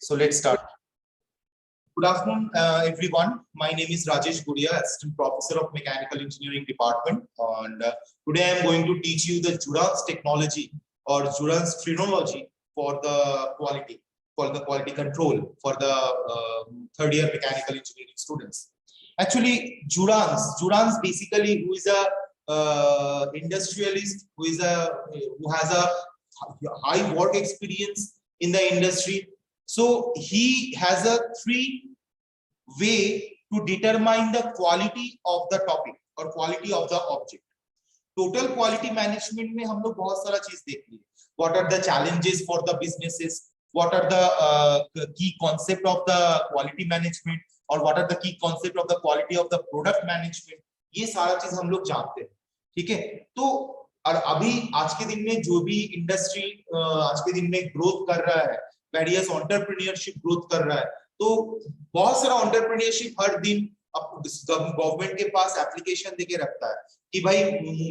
so let's start. Good afternoon, everyone. My name is Rajesh Guria, Assistant Professor of Mechanical Engineering Department, and today I am going to teach you the Jurans technology or Jurans phrenology for the quality control for the third year mechanical engineering students. Actually, Jurans basically who is a industrialist, who has a high work experience in the industry. So he has a three way to determine the quality of the topic or quality of the object. Total quality management में हम लोग बहुत सारा चीज देख लिए. What are the challenges for the businesses? What are the key concept of the quality management? और what are the key concept of the quality of the product management? ये सारा चीज हम लोग जानते हैं. ठीक है. तो और अभी आज के दिन में जो भी इंडस्ट्री आज के दिन में ग्रोथ कर रहा है, वेरियस एंटरप्रेन्योरशिप ग्रोथ कर रहा है, तो बहुत सारा एंटरप्रेन्योरशिप हर दिन गवर्नमेंट के पास एप्लीकेशन देके रखता है कि भाई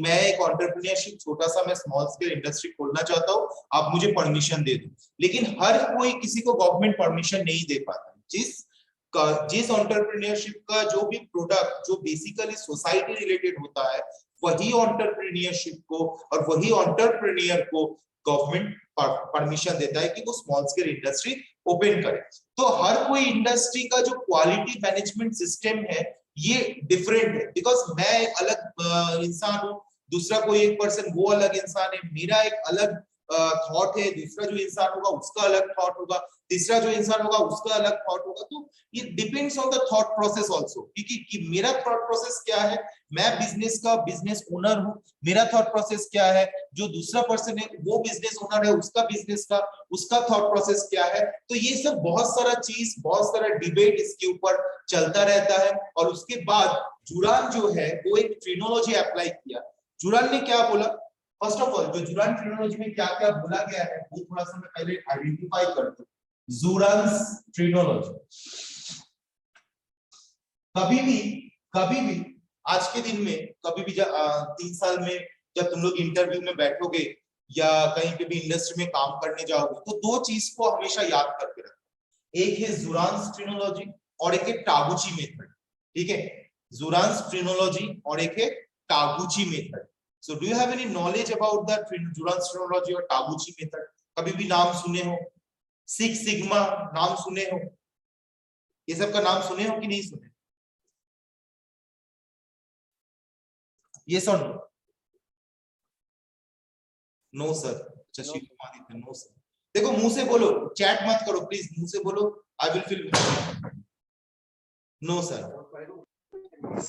मैं एक एंटरप्रेन्योरशिप छोटा सा मैं स्मॉल स्केल इंडस्ट्री खोलना चाहता हूँ, आप मुझे परमिशन दे दो. लेकिन हर कोई किसी को गवर्नमेंट परमिशन नहीं दे पाता. जिस एंटरप्रेन्योरशिप का जो भी प्रोडक्ट जो बेसिकली सोसाइटी रिलेटेड होता है, वही एंटरप्रेन्योरशिप को और वही एंटरप्रेन्योर को गवर्नमेंट परमिशन देता है कि वो स्मॉल स्केल इंडस्ट्री ओपन करे. तो हर कोई इंडस्ट्री का जो क्वालिटी मैनेजमेंट सिस्टम है ये डिफरेंट है. बिकॉज मैं एक अलग इंसान हूँ, दूसरा कोई एक पर्सन वो अलग इंसान है, मेरा एक अलग थॉट है, दूसरा जो इंसान होगा उसका अलग थॉट होगा, तीसरा जो इंसान होगा उसका अलग थॉट होगा. तो ये depends on the thought process also कि मेरा थॉट प्रोसेस क्या है, मैं बिजनेस ओनर हूँ, मेरा थॉट प्रोसेस क्या है, जो दूसरा पर्सन है वो बिजनेस ओनर है, उसका थॉट प्रोसेस क्या है. तो ये सब बहुत सारा डिबेट इसके ऊपर चलता रहता है. और उसके बाद जुरान जो है वो एक फ्रेनोलॉजी अप्लाई किया. जुरान ने क्या बोला, फर्स्ट ऑफ ऑल जो जुरान फ्रेनोलॉजी में क्या क्या बोला गया है वो थोड़ा सा मैं पहले आइडेंटिफाई कर दूं. जुरान्स फ्रेनोलॉजी कभी भी आज के दिन में कभी भी 3 साल में जब तुम लोग इंटरव्यू में बैठोगे या कहीं पे भी इंडस्ट्री में काम करने जाओगे तो दो चीज को हमेशा याद करके रखो. एक है जुरान्स फ्रेनोलॉजी और एक है टागुची मेथड. ठीक है, जुरान्स फ्रेनोलॉजी और एक है टागुची method. So do you have any knowledge about that Jurans phrenology or Taguchi method? कभी भी नाम सुने हो? सिक्स सिग्मा नाम सुने हो? ये सब का नाम सुने हो कि नहीं सुने? Yes or no? No sir. अच्छा शिव कुमार, नो सर. देखो मुंह से बोलो, चैट मत करो प्लीज, मुंह से बोलो. I will feel no sir.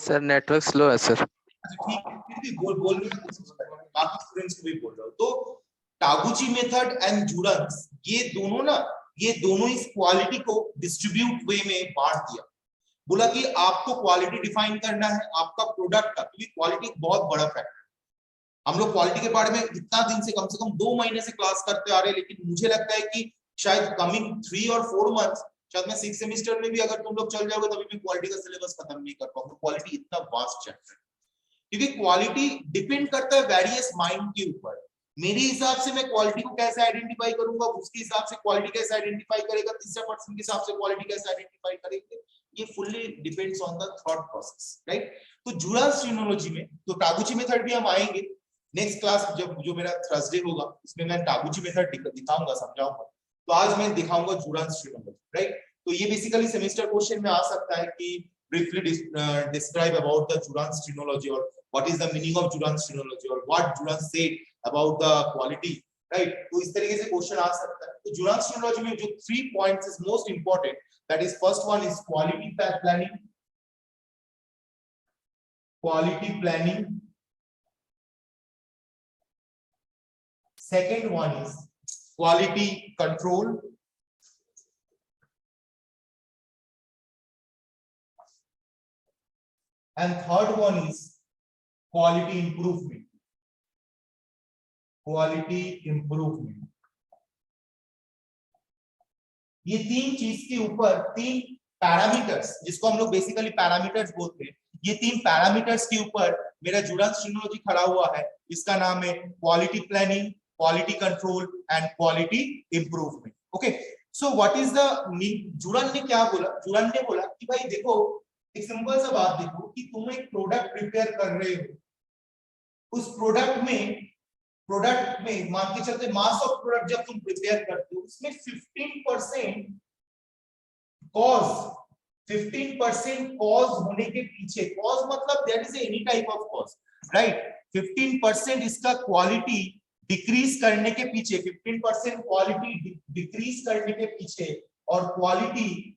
Sir network slow है सर. ठीक है, फिर भी बोलने की कोशिश करें, बाकी स्टूडेंट्स को भी बोल रहा हूं. तो टागुची मेथड एंड जुरान्स ये दोनों इस क्वालिटी को डिस्ट्रीब्यूट वे में बांट दिया. बोला कि आपको क्वालिटी डिफाइन करना है आपका प्रोडक्ट का, क्योंकि क्वालिटी एक बहुत बड़ा फैक्टर है. हम लोग क्वालिटी के बारे में इतना दिन से कम 2 महीने से क्लास करते आ रहे हैं, लेकिन मुझे लगता है कि शायद कमिंग 3 और 4 मंथ्स, शायद मैं 6 सेमेस्टर में भी अगर तुम लोग चल जाओगे तभी मैं क्वालिटी का सिलेबस खत्म नहीं कर पाऊंगा. क्वालिटी इतना वास्ट चैप्टर है, क्योंकि क्वालिटी डिपेंड करता है वेरियस माइंड के ऊपर. मेरे हिसाब से मैं क्वालिटी को कैसे आइडेंटिफाई करूंगा, उसके हिसाब से क्वालिटी कैसे आइडेंटिफाई करेगा, तीसरा पर्सन के हिसाब से क्वालिटी कैसे आइडेंटिफाई करेंगे, ये fully depends on the thought process, right. तो जुरान्स फ्रेनोलॉजी में तो टागुची मेथड भी हम आएंगे नेक्स्ट क्लास जब जो मेरा थर्सडे होगा उसमें मैं टागुची मेथड दिखाऊंगा, समझाऊंगा. तो आज मैं दिखाऊंगा जुरान्स फ्रेनोलॉजी, राइट. तो ये बेसिकली सेमेस्टर क्वेश्चन में आ सकता है कि briefly describe about the Jurans phrenology or what is the meaning of Jurans phrenology or what Jurans said about the quality, right. तो इस तरीके से क्वेश्चन आ सकता है. तो Jurans phrenology में जो 3 points is most important, that is first one is quality planning, second one is quality control, and third one is quality improvement. ये 3 चीज के ऊपर 3 पैरामीटर्स, जिसको हम लोग बेसिकली पैरामीटर्स बोलते हैं, ये 3 पैरामीटर्स के ऊपर मेरा जुरान्स फ्रेनोलॉजी खड़ा हुआ है. इसका नाम है quality planning, quality control and quality improvement. Okay, so what is the Juran ने क्या बोला, जुड़न ने बोला कि भाई देखो एक सिंपल सा बात देखो कि तुम एक प्रोडक्ट प्रिपेयर कर रहे हो, उस प्रोडक्ट में मान के चलते मास ऑफ प्रोडक्ट जब तुम प्रिपेयर करते हो उसमें 15% कॉज 15% कॉज होने के पीछे, कॉज मतलब there is any type of cause, right, 15% इसका क्वालिटी डिक्रीज करने के पीछे, 15% क्वालिटी डिक्रीज करने के पीछे और क्वालिटी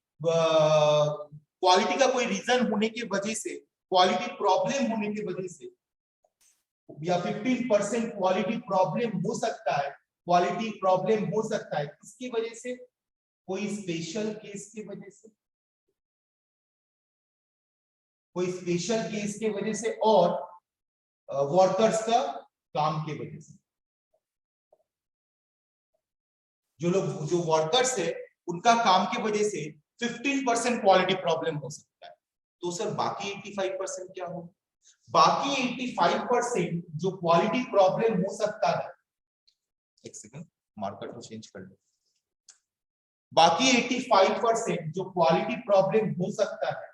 का कोई रीजन होने की वजह से, क्वालिटी प्रॉब्लम होने की वजह से, या 15% क्वालिटी प्रॉब्लम हो सकता है, क्वालिटी प्रॉब्लम हो सकता है किसकी वजह से, कोई स्पेशल केस की वजह से, कोई स्पेशल केस के वजह से और वर्कर्स का काम के वजह से। जो वर्कर्स है उनका काम की वजह से 15% क्वालिटी प्रॉब्लम हो सकता है। तो सर बाकी 85% क्या हो? बाकी 85% जो क्वालिटी प्रॉब्लम हो सकता है, एक सेकंड मार्कर को चेंज कर लो, बाकी 85% जो क्वालिटी प्रॉब्लम हो सकता है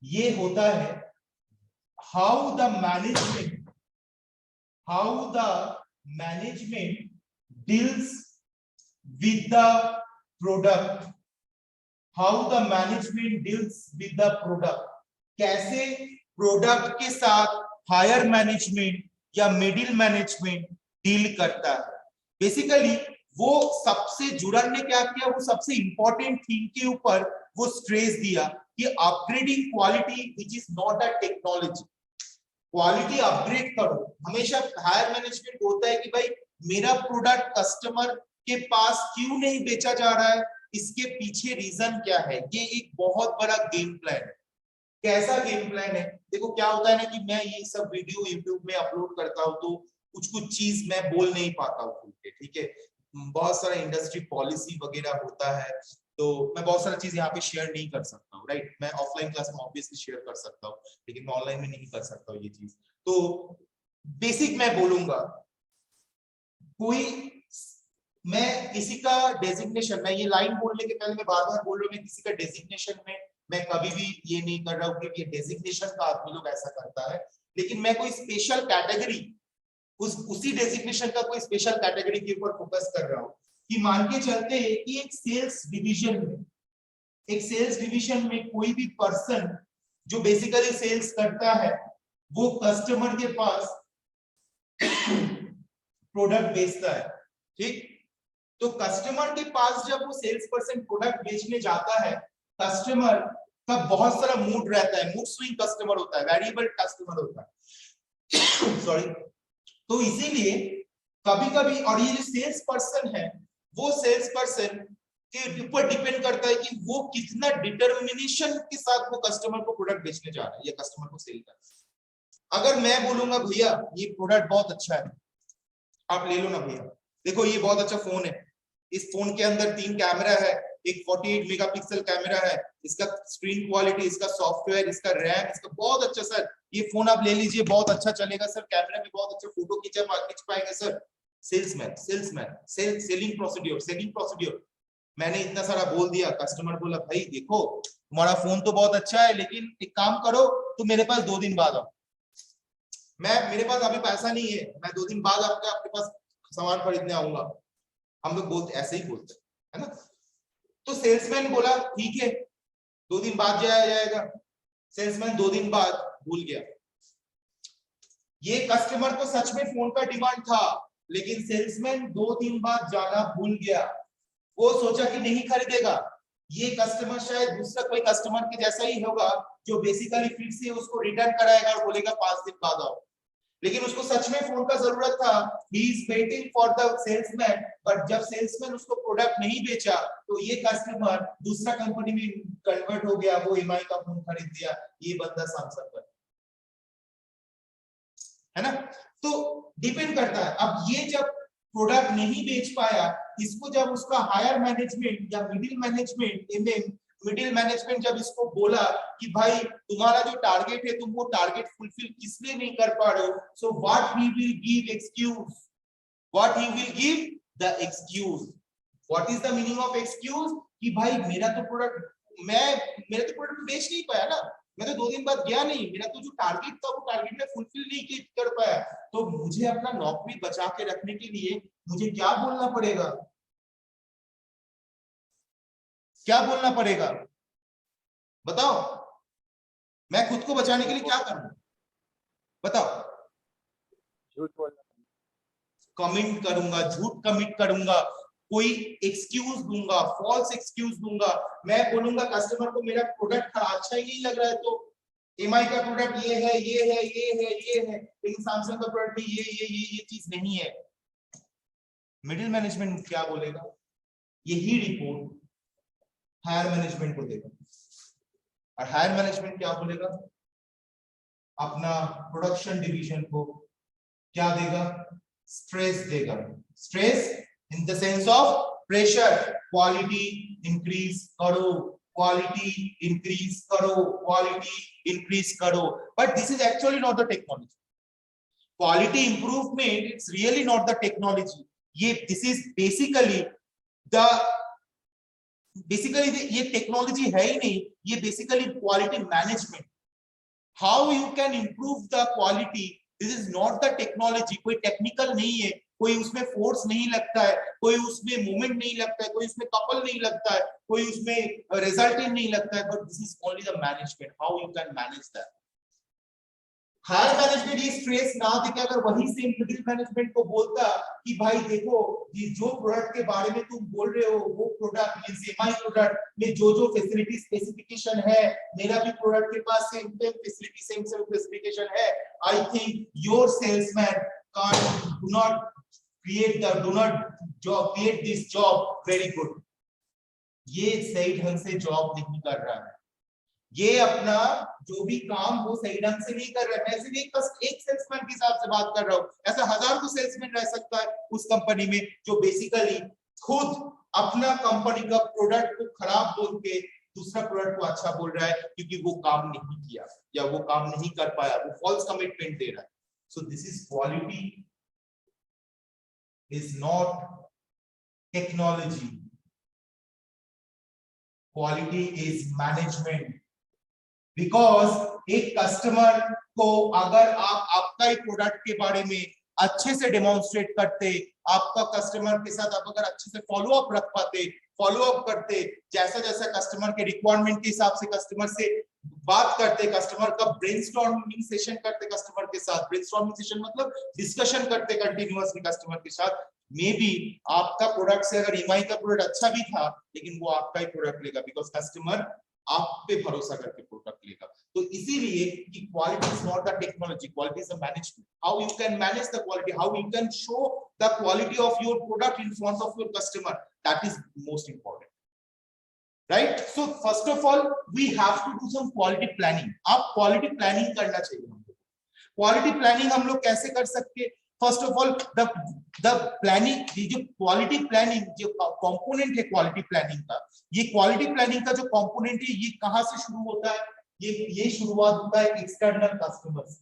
ये होता है how the management deals with the product, how the management deals with the product, कैसे प्रोडक्ट के साथ हायर मैनेजमेंट या मिडिल मैनेजमेंट डील करता है। बेसिकली वो सबसे जुड़न ने क्या किया, वो सबसे इंपॉर्टेंट थिंग के ऊपर वो स्ट्रेस दिया कि upgrading quality which is not a technology, quality upgrade करो। हमेशा हायर मैनेजमेंट होता है कि भाई मेरा प्रोडक्ट कस्टमर के पास क्यों नहीं बेचा जा रहा है, इसके पीछे रीजन क्या है। ये एक बहुत बड़ा गेम प्लान है। कैसा गेम प्लान है? देखो क्या होता है ना कि मैं ये सब वीडियो यूट्यूब में अपलोड करता हूँ तो कुछ चीज मैं बोल नहीं पाता हूँ खुल के, ठीक है, बहुत सारा इंडस्ट्री पॉलिसी वगैरह होता है तो मैं बहुत सारा चीज यहाँ पे शेयर नहीं कर सकता हूँ, राइट। मैं ऑफलाइन क्लास में ऑब्वियसली शेयर कर सकता हूँ लेकिन मैं ऑनलाइन में नहीं कर सकता हूँ ये चीज। तो बेसिक मैं बोलूंगा, कोई मैं किसी का डेजिग्नेशन, मैं ये लाइन बोलने के पहले मैं बार बार बोल रहा हूँ, मैं किसी का डेजिग्नेशन में मैं कभी भी ये नहीं कर रहा हूँ कि ये डेजिग्नेशन का आदमी लोग ऐसा करता है, लेकिन मैं कोई स्पेशल कैटेगरी उसी डेजिग्नेशन का कोई स्पेशल कैटेगरी के ऊपर फोकस कर रहा हूँ कि मान के चलते हैं कि एक सेल्स डिवीजन में कोई भी पर्सन जो बेसिकली सेल्स करता है वो कस्टमर के पास प्रोडक्ट बेचता है, ठीक। तो कस्टमर के पास जब वो सेल्स पर्सन प्रोडक्ट बेचने जाता है, कस्टमर का बहुत सारा मूड रहता है, मूड स्विंग कस्टमर होता है, वेरिएबल कस्टमर होता है सॉरी। तो इसीलिए कभी-कभी, और ये जो सेल्स पर्सन है वो सेल्स पर्सन के ऊपर डिपेंड करता है कि वो कितना डिटर्मिनेशन के साथ वो कस्टमर को प्रोडक्ट बेचने जा रहा है या कस्टमर को सेल कर रहा है। अगर मैं बोलूंगा भैया ये प्रोडक्ट बहुत अच्छा है, आप ले लो ना भैया, देखो ये बहुत अच्छा फोन है, इस फोन के अंदर 3 कैमरा है, एक 48 मेगापिक्सल कैमरा है, इसका स्क्रीन क्वालिटी, इसका सॉफ्टवेयर, इसका रैम, इसका बहुत अच्छा सर, ये फोन आप ले लीजिए, बहुत अच्छा चलेगा सर, कैमरा में बहुत अच्छा फोटो खींच पाएंगे सर। सेल्समैन सेलिंग प्रोसीड्यूर मैंने इतना सारा बोल दिया, कस्टमर बोला भाई देखो तुम्हारा फोन तो बहुत अच्छा है लेकिन एक काम करो तुम मेरे पास 2 दिन बाद आओ, मेरे पास अभी पैसा नहीं है, मैं 2 दिन बाद आपके पास सामान खरीदने आऊंगा। हम लोग बोलते ऐसे ही बोलते है ना। तो सेल्समैन बोला ठीक है 2 दिन बाद जाया जाएगा। सेल्समैन 2 दिन बाद भूल गया। ये कस्टमर को सच में फोन का डिमांड था लेकिन सेल्समैन 2 दिन बाद जाना भूल गया। वो सोचा कि नहीं खरीदेगा। ये कस्टमर शायद दूसरा कोई कस्टमर के जैसा ही होगा जो बेसिकली फिर से उसको रिटर्न कराएगा और बोलेगा 5 दिन बाद आओ, लेकिन उसको सच में फोन का जरूरत था। He is waiting for the salesman, but जब सेल्समैन उसको प्रोडक्ट नहीं बेचा तो ये कस्टमर दूसरा कंपनी में कन्वर्ट हो गया, वो ईएमआई का फोन खरीद लिया। ये बंदा सैमसंग पर है ना। तो डिपेंड करता है। अब ये जब प्रोडक्ट नहीं बेच पाया, इसको जब उसका हायर मैनेजमेंट या मिडिल मैनेजमेंट जब इसको बोला कि भाई तुम्हारा जो टारगेट है तुम वो टारगेट फुलफिल किसलिए नहीं कर पा रहे हो, so what he will give the excuse what is the meaning of excuse? कि भाई मेरा तो प्रोडक्ट बेच नहीं पाया ना, मैं तो 2 दिन बाद गया नहीं, मेरा तो जो टारगेट था वो टारगेट में फुलफिल नहीं कर पाया, तो मुझे अपना नौकरी बचा के रखने के लिए मुझे क्या बोलना पड़ेगा? क्या बोलना पड़ेगा बताओ? मैं खुद को बचाने के लिए क्या करूं बताओ? झूठ बोलना। कमिट करूंगा, झूठ कमिट करूंगा, कोई एक्सक्यूज दूंगा, फॉल्स एक्सक्यूज दूंगा। मैं बोलूंगा कस्टमर को मेरा प्रोडक्ट अच्छा ही नहीं लग रहा है, तो एमआई का प्रोडक्ट ये है, ये है, ये है, ये है, लेकिन सैमसंग का प्रोडक्ट में ये चीज नहीं है। मिडिल मैनेजमेंट क्या बोलेगा? यही रिपोर्ट हायर मैनेजमेंट को देगा, और हायर मैनेजमेंट क्या बोलेगा? अपना प्रोडक्शन डिवीजन को क्या देगा? स्ट्रेस देगा। Stress in the sense of pressure, quality increase करो, क्वालिटी इंक्रीज करो, क्वालिटी इंक्रीज करो। But this is actually not the technology. Quality improvement it's really not the technology. ये दिस इज बेसिकली ये technology है ही नहीं, ये basically quality management. How you can improve the quality, this is not the technology. कोई technical नहीं है, कोई उसमें फोर्स नहीं लगता है, कोई उसमें मूवमेंट नहीं लगता है, कोई उसमें कपल नहीं लगता है, कोई उसमें रिजल्टेंट नहीं लगता है, but this is only the management, how you can manage that. Higher management ये स्ट्रेस ना देके अगर वही सेम मिडिल मैनेजमेंट को बोलता कि भाई देखो, ये जो प्रोडक्ट के बारे में तुम बोल रहे हो वो प्रोडक्ट मींस एमआई प्रोडक्ट में जो जो फैसिलिटी स्पेसिफिकेशन है, मेरा भी प्रोडक्ट के पास सेम फैसिलिटी सेम स्पेसिफिकेशन है। I think your salesman can do not create this job very good। ये सही ढंग से जॉब नहीं कर रहा है, ये अपना जो भी काम वो सही ढंग से नहीं कर रहा है। मैं सिर्फ एक सेल्समैन के हिसाब से बात कर रहा हूँ, ऐसा 1000 को सेल्समैन रह सकता है उस कंपनी में जो बेसिकली खुद अपना कंपनी का प्रोडक्ट को खराब बोल के दूसरा प्रोडक्ट को अच्छा बोल रहा है, क्योंकि वो काम नहीं किया या वो काम नहीं कर पाया, वो फॉल्स कमिटमेंट दे रहा है। So this is quality is not technology, quality is management। because एक कस्टमर को अगर आप आपका ही प्रोडक्ट के बारे में अच्छे से डेमोन्स्ट्रेट करते, आपका कस्टमर के साथ आप अगर अच्छे से फॉलो अप रख पाते, फॉलो अप करते, जैसा जैसा कस्टमर के रिक्वायरमेंट के हिसाब से कस्टमर से बात करते, कस्टमर का ब्रेनस्टॉर्मिंग सेशन करते, कस्टमर के साथ ब्रेनस्टॉर्मिंग सेशन मतलब डिस्कशन करते कंटिन्यूअसली कस्टमर के साथ, मे बी आपका प्रोडक्ट से अगर एमआई का प्रोडक्ट अच्छा भी था, लेकिन वो आपका ही प्रोडक्ट लेगा, बिकॉज कस्टमर आप पे भरोसा करके प्रोडक्ट लेगा। तो इसीलिए कि quality is not the technology, quality is the management. How you can manage the quality, how you can show the quality of your product in front of your customer, that is most important, right? So first of all we have to do some quality planning. आप quality planning करना चाहिए हमको। Quality planning हम लोग कैसे कर सकते हैं? First of all the planning, जो क्वालिटी प्लानिंग जो कंपोनेंट है क्वालिटी प्लानिंग का, ये क्वालिटी प्लानिंग का जो कंपोनेंट है ये कहां से शुरू होता है? ये शुरुआत होता है एक्सटर्नल कस्टमर से।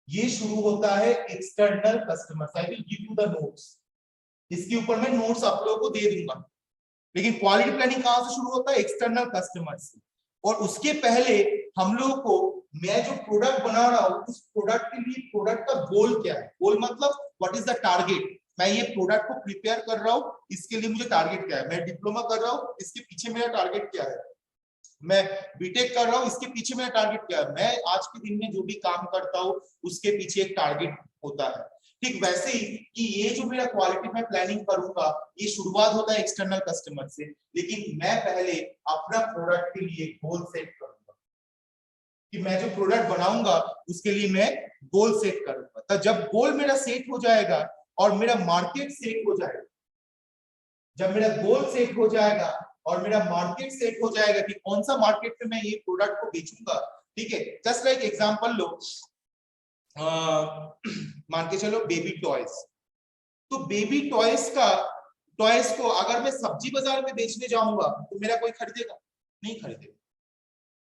ये शुरू होता है external customer. I will give you the notes, इसके ऊपर मैं नोट्स आप लोगों को दे दूंगा। लेकिन क्वालिटी प्लानिंग कहां से शुरू होता है? एक्सटर्नल कस्टमर से। और उसके पहले हम लोगों को, मैं जो प्रोडक्ट बना रहा हूं उस प्रोडक्ट के लिए प्रोडक्ट का गोल क्या है? गोल मतलब व्हाट इज द टारगेट। मैं ये प्रोडक्ट को प्रिपेयर कर रहा हूं, इसके लिए मुझे टारगेट क्या है? मैं डिप्लोमा कर रहा हूं, इसके पीछे मेरा टारगेट क्या है? मैं बीटेक कर रहा हूं, इसके पीछे मेरा टारगेट क्या है? मैं आज के दिन में जो भी काम करता हूं उसके पीछे एक टारगेट होता है। ठीक वैसे ही कि ये जो मेरा क्वालिटी मैं प्लानिंग करूंगा, ये शुरुआत होता है एक्सटर्नल कस्टमर से, लेकिन मैं पहले अपना प्रोडक्ट के लिए गोल सेट करूंगा कि मैं जो प्रोडक्ट बनाऊंगा उसके लिए मैं गोल सेट करूंगा। तो जब गोल मेरा सेट हो जाएगा और मेरा मार्केट सेट हो जाएगा, जब मेरा गोल सेट हो जाएगा और मेरा मार्केट सेट हो जाएगा कि कौन सा मार्केट में मैं ये प्रोडक्ट को बेचूंगा, ठीक है? जस्ट लाइक एग्जांपल लो, मान के चलो बेबी टॉयज। तो बेबी टॉयज को अगर मैं सब्जी बाजार में बेचने जाऊंगा तो मेरा कोई खरीदेगा? नहीं खरीदेगा,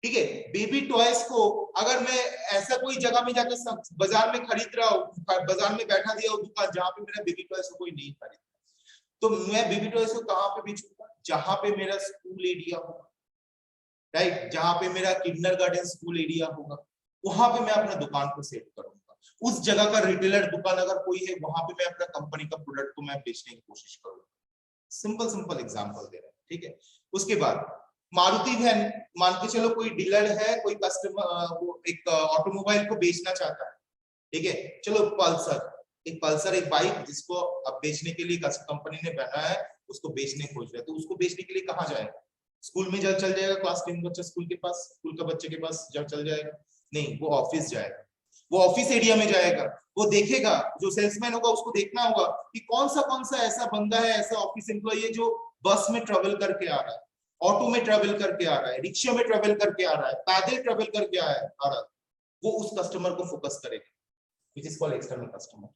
ठीक है? बेबी टॉयज को अगर मैं ऐसा कोई जगह में जाकर बाजार में खरीद रहा हूँ, बाजार में बैठा दिया हूँ दुकान जहां पे मेरा बेबी टॉयज को कोई नहीं खरीदता, तो मैं बेबी टॉयज को कहाँ पे बेचूंगा? जहां पे मेरा स्कूल एरिया होगा, राइट, जहां पे मेरा किंडरगार्टन स्कूल एरिया होगा, वहां पे मैं अपना दुकान को सेट करूंगा। उस जगह का रिटेलर दुकान अगर कोई है, वहां पे मैं अपना कंपनी का प्रोडक्ट को मैं बेचने की कोशिश करूंगा। सिंपल सिंपल एग्जांपल दे रहे हैं, ठीक है। उसके बाद मारुति वैन, मान के चलो कोई डीलर है, कोई कस्टमर वो एक ऑटोमोबाइल को बेचना चाहता है, ठीक है। चलो पल्सर, एक बाइक जिसको अब बेचने के लिए कंपनी ने बनाया है, उसको बेचने खोज रहा है, तो उसको बेचने के लिए कहाँ जाएगा? स्कूल में जब चल जाएगा, क्लास 10 बच्चा स्कूल के पास, स्कूल का बच्चे के पास जब चल जाएगा? नहीं, वो ऑफिस जाएगा, वो ऑफिस एरिया में जाएगा, वो देखेगा, जो सेल्समैन होगा उसको देखना होगा कि कौन सा ऐसा बंदा है, ऐसा ऑफिस एम्प्लॉय है जो बस में ट्रेवल करके आ रहा है, ऑटो में ट्रेवल करके आ रहा है, रिक्शा में ट्रेवल करके आ रहा है, पैदल ट्रेवल करके आ रहा है। वो उस कस्टमर को फोकस करेगा, विच इज कॉल्ड एक्सटर्नल कस्टमर।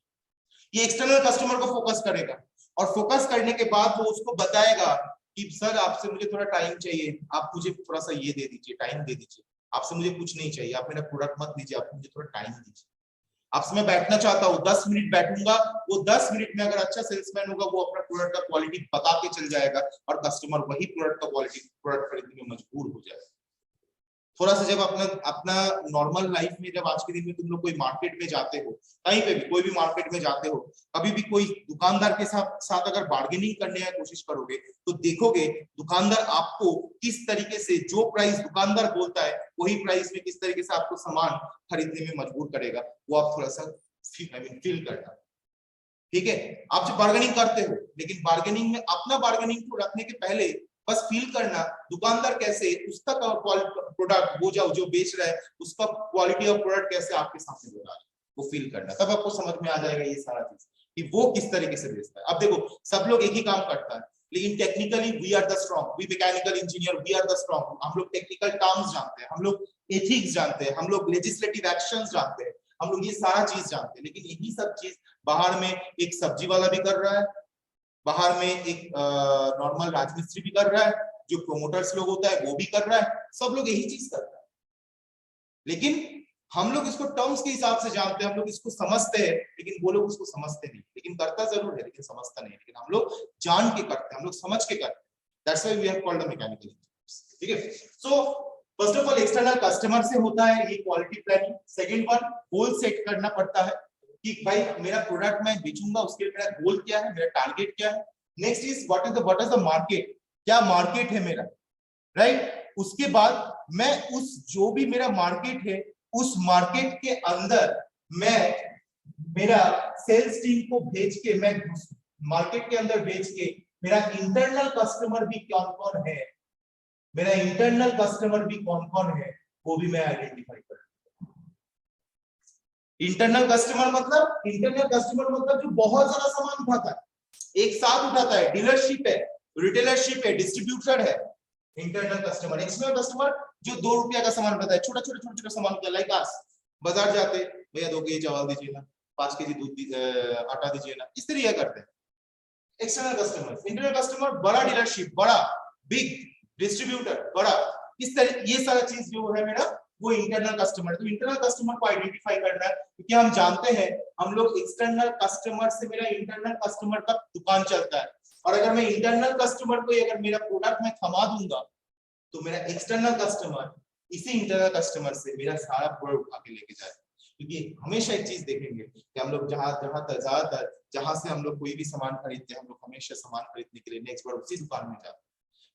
ये एक्सटर्नल कस्टमर को फोकस करेगा, और फोकस करने के बाद वो उसको बताएगा कि सर आपसे मुझे थोड़ा टाइम चाहिए, आप मुझे थोड़ा सा ये दे दीजिए, टाइम दे दीजिए, आपसे मुझे कुछ नहीं चाहिए, आप मेरा प्रोडक्ट मत लीजिए, आप मुझे थोड़ा टाइम दीजिए, आपसे मैं बैठना चाहता हूँ, 10 मिनट बैठूंगा। वो 10 मिनट में अगर अच्छा सेल्समैन होगा, वो अपना प्रोडक्ट का क्वालिटी बता के चल जाएगा, और कस्टमर वही प्रोडक्ट का क्वालिटी प्रोडक्ट खरीदने में मजबूर हो जाएगा। थोड़ा सा जब अपना अपना नॉर्मल लाइफ में, जब आज के दिन में तुम लोग कोई मार्केट में जाते हो, कहीं पे भी कोई भी मार्केट में जाते हो, कभी भी कोई दुकानदार के साथ अगर बार्गेनिंग करने की कोशिश करोगे, तो देखोगे दुकानदार आपको किस तरीके से, जो प्राइस दुकानदार बोलता है वही प्राइस में किस तरीके से आपको सामान खरीदने में मजबूर करेगा, वो आप थोड़ा सा फील करना, ठीक है। आप जब बार्गेनिंग करते हो, लेकिन बार्गेनिंग में अपना बार्गेनिंग को रखने के पहले बस फील करना दुकानदार कैसे उसका प्रोडक्ट, वो जो बेच रहा है उसका क्वालिटी ऑफ प्रोडक्ट कैसे आपके सामने हो रहा है, वो फील करना, तब आपको समझ में आ जाएगा ये सारा चीज कि वो किस तरीके से बेचता है। अब देखो, सब लोग एक ही काम करता है, लेकिन technically we are the strong, we mechanical engineer, we are the strong. हम लोग टेक्निकल टर्म्स जानते हैं, हम लोग एथिक्स जानते हैं, हम लोग लेजिस्लेटिव एक्शंस जानते हैं, हम लोग ये सारा चीज जानते हैं, लेकिन यही सब चीज बाहर में एक सब्जी वाला भी कर रहा है, बाहर में एक नॉर्मल राजमिस्त्री भी कर रहा है, जो प्रोमोटर्स लोग होता है वो भी कर रहा है, सब लोग यही चीज कर रहे हैं। लेकिन हम लोग इसको टर्म्स के हिसाब से जानते हैं, हम लोग इसको समझते हैं, लेकिन वो लोग उसको समझते नहीं, लेकिन करता जरूर है लेकिन समझता नहीं, लेकिन हम लोग जान के करते हैं, हम लोग समझ के करते हैं। That's why we have called the mechanical engineers, ठीक है। So first of all external customer से होता है ये quality planning. Second one, goal set करना पड़ता है कि भाई मेरा प्रोडक्ट मैं बेचूंगा, उसके लिए मेरा गोल क्या है, मेरा टारगेट क्या है। Next is what is the market, क्या मार्केट है मेरा, राइट। उसके बाद मैं उस जो भी मेरा मार्केट है, उस मार्केट के अंदर मैं मेरा सेल्स टीम को भेज के, मैं मार्केट के अंदर भेज के मेरा इंटरनल कस्टमर भी कौन कौन है, मेरा इंटरनल कस्टमर भी कौन कौन है, वो भी मैं आइडेंटिफाई करूं। इंटरनल कस्टमर मतलब जो बहुत ज्यादा सामान उठाता है, एक साथ उठाता है, डीलरशिप है, रिटेलरशिप है, डिस्ट्रीब्यूटर है, इंटरनल कस्टमर। एक्सटर्नल कस्टमर जो 2 रुपया का सामान उठाता है, छोटा सामान होता है, लाइक आस बाजार जाते, भैया 2 केजी चावल दीजिए ना, 5 केजी दूध आटा दीजिए ना, इस तरीके करते हैं एक्सटर्नल कस्टमर। इंटरनल कस्टमर बड़ा डीलरशिप, बड़ा बिग डिस्ट्रीब्यूटर, बड़ा, इस तरह ये सारा चीज जो है मेरा वो इंटरनल कस्टमर। तो इंटरनल कस्टमर को आइडेंटिफाई करना है, क्योंकि हम जानते हैं हम लोग एक्सटर्नल कस्टमर से, मेरा इंटरनल कस्टमर का दुकान चलता है, और अगर मैं इंटरनल कस्टमर को अगर मेरा प्रोडक्ट मैं थमा दूंगा, तो मेरा एक्सटर्नल कस्टमर इसी इंटरनल कस्टमर से मेरा सारा प्रोडक्ट उठा के लेके जाए। क्योंकि हमेशा एक चीज देखेंगे कि हम लोग ज्यादातर जहां से हम लोग कोई भी सामान खरीदते हैं, हम लोग हमेशा सामान खरीदने के लिए नेक्स्ट बार उसी दुकान में जाते हैं।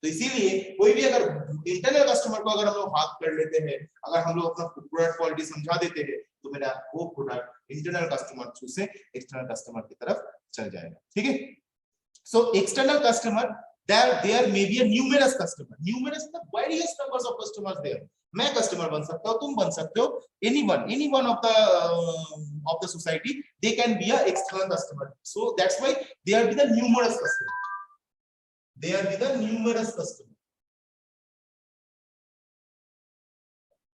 तो इसीलिए कोई भी अगर इंटरनल कस्टमर को अगर हम लोग हाथ कर लेते हैं, अगर हम लोग अपना प्रोडक्ट क्वालिटी समझा देते हैं, तो मेरा वो प्रोडक्ट इंटरनल कस्टमर से एक्सटर्नल कस्टमर की तरफ चल जाएगा, ठीक है। So external customer, there may be a numerous customer, numerous मतलब various numbers of customers there। मैं कस्टमर बन सकता हूँ, तुम बन सकते हो, anyone of the society, they can be a external customer। So that's why there be the numerous customer, there be the numerous customer,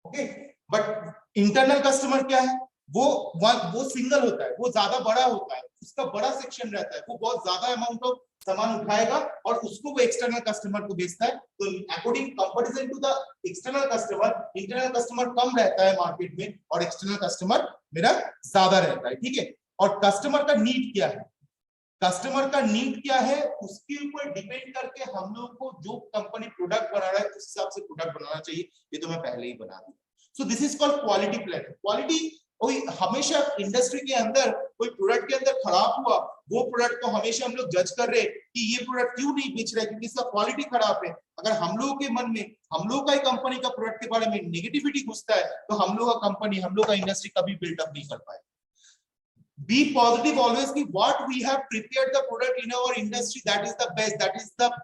okay। but internal customer क्या है, वो सिंगल होता है, वो ज्यादा बड़ा होता है, उसका बड़ा सेक्शन रहता है, वो बहुत ज्यादा अमाउंट ऑफ सामान उठाएगा और उसको वो एक्सटर्नल कस्टमर को बेचता है। तो according comparison to the external customer, internal customer कम रहता है मार्केट में, और एक्सटर्नल कस्टमर मेरा ज्यादा रहता है, ठीक है। और कस्टमर का नीड क्या है, कस्टमर का नीड क्या है उसके ऊपर डिपेंड करके हम लोग को जो कंपनी प्रोडक्ट बना रहा है उस हिसाब से प्रोडक्ट बनाना चाहिए। ये तो मैं पहले ही बना दिया। So this is called quality planning. Quality कोई हमेशा इंडस्ट्री के अंदर कोई प्रोडक्ट के अंदर खराब हुआ, वो प्रोडक्ट को हमेशा हम लोग जज कर रहे कि ये प्रोडक्ट क्यों नहीं बेच रहा है, क्योंकि इसका क्वालिटी खराब है। अगर हम लोगों के मन में हम लोग का ही कंपनी का प्रोडक्ट के बारे में नेगेटिविटी घुसता है तो हम लोग का कंपनी, हम लोग का इंडस्ट्री कभी बिल्डअप नहीं कर पाए। Be positive always कि what we have prepared the product in our industry, that is the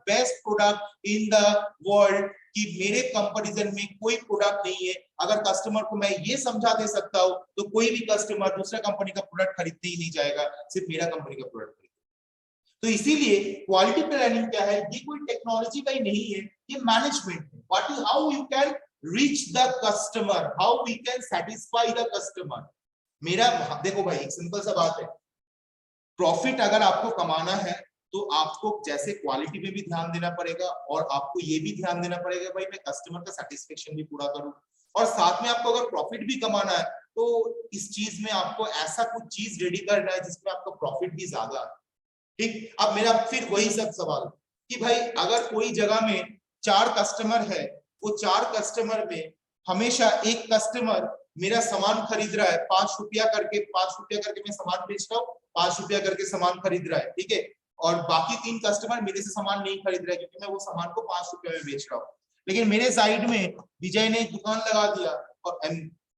best product in the world, कि मेरे कंपैरिजन में कोई प्रोडक्ट नहीं है। अगर कस्टमर को मैं ये समझा दे सकता हूँ तो कोई भी कस्टमर दूसरा कंपनी का प्रोडक्ट खरीदने ही नहीं जाएगा, सिर्फ मेरा कंपनी का प्रोडक्ट खरीदेगा। तो इसीलिए क्वालिटी प्लानिंग क्या है, ये कोई टेक्नोलॉजी का ही नहीं है, ये मैनेजमेंट है। What is how you can reach the customer, how we can satisfy the customer. मेरा देखो भाई एक सिंपल सा बात है, प्रॉफिट अगर आपको कमाना है तो आपको जैसे क्वालिटी पे भी ध्यान देना पड़ेगा और आपको ये भी ध्यान देना पड़ेगा भाई मैं कस्टमर का सेटिस्फेक्शन भी पूरा करूं, और साथ में आपको अगर प्रॉफिट भी कमाना है तो इस चीज में आपको ऐसा कुछ चीज रेडी करना है जिसमें आपका प्रॉफिट भी ज्यादा है। ठीक, अब मेरा फिर वही सब सवाल कि भाई अगर कोई जगह में 4 कस्टमर है, वो 4 कस्टमर में हमेशा एक कस्टमर मेरा सामान खरीद रहा है 5 रुपया करके, 5 रुपया करके मैं सामान बेच रहा हूँ, 5 रुपया करके सामान खरीद रहा है, ठीक है, और बाकी 3 कस्टमर मेरे से सामान नहीं खरीद रहे क्योंकि मैं वो सामान को 5 रुपया में बेच रहा हूँ। लेकिन मेरे साइड में विजय ने एक दुकान लगा दिया, और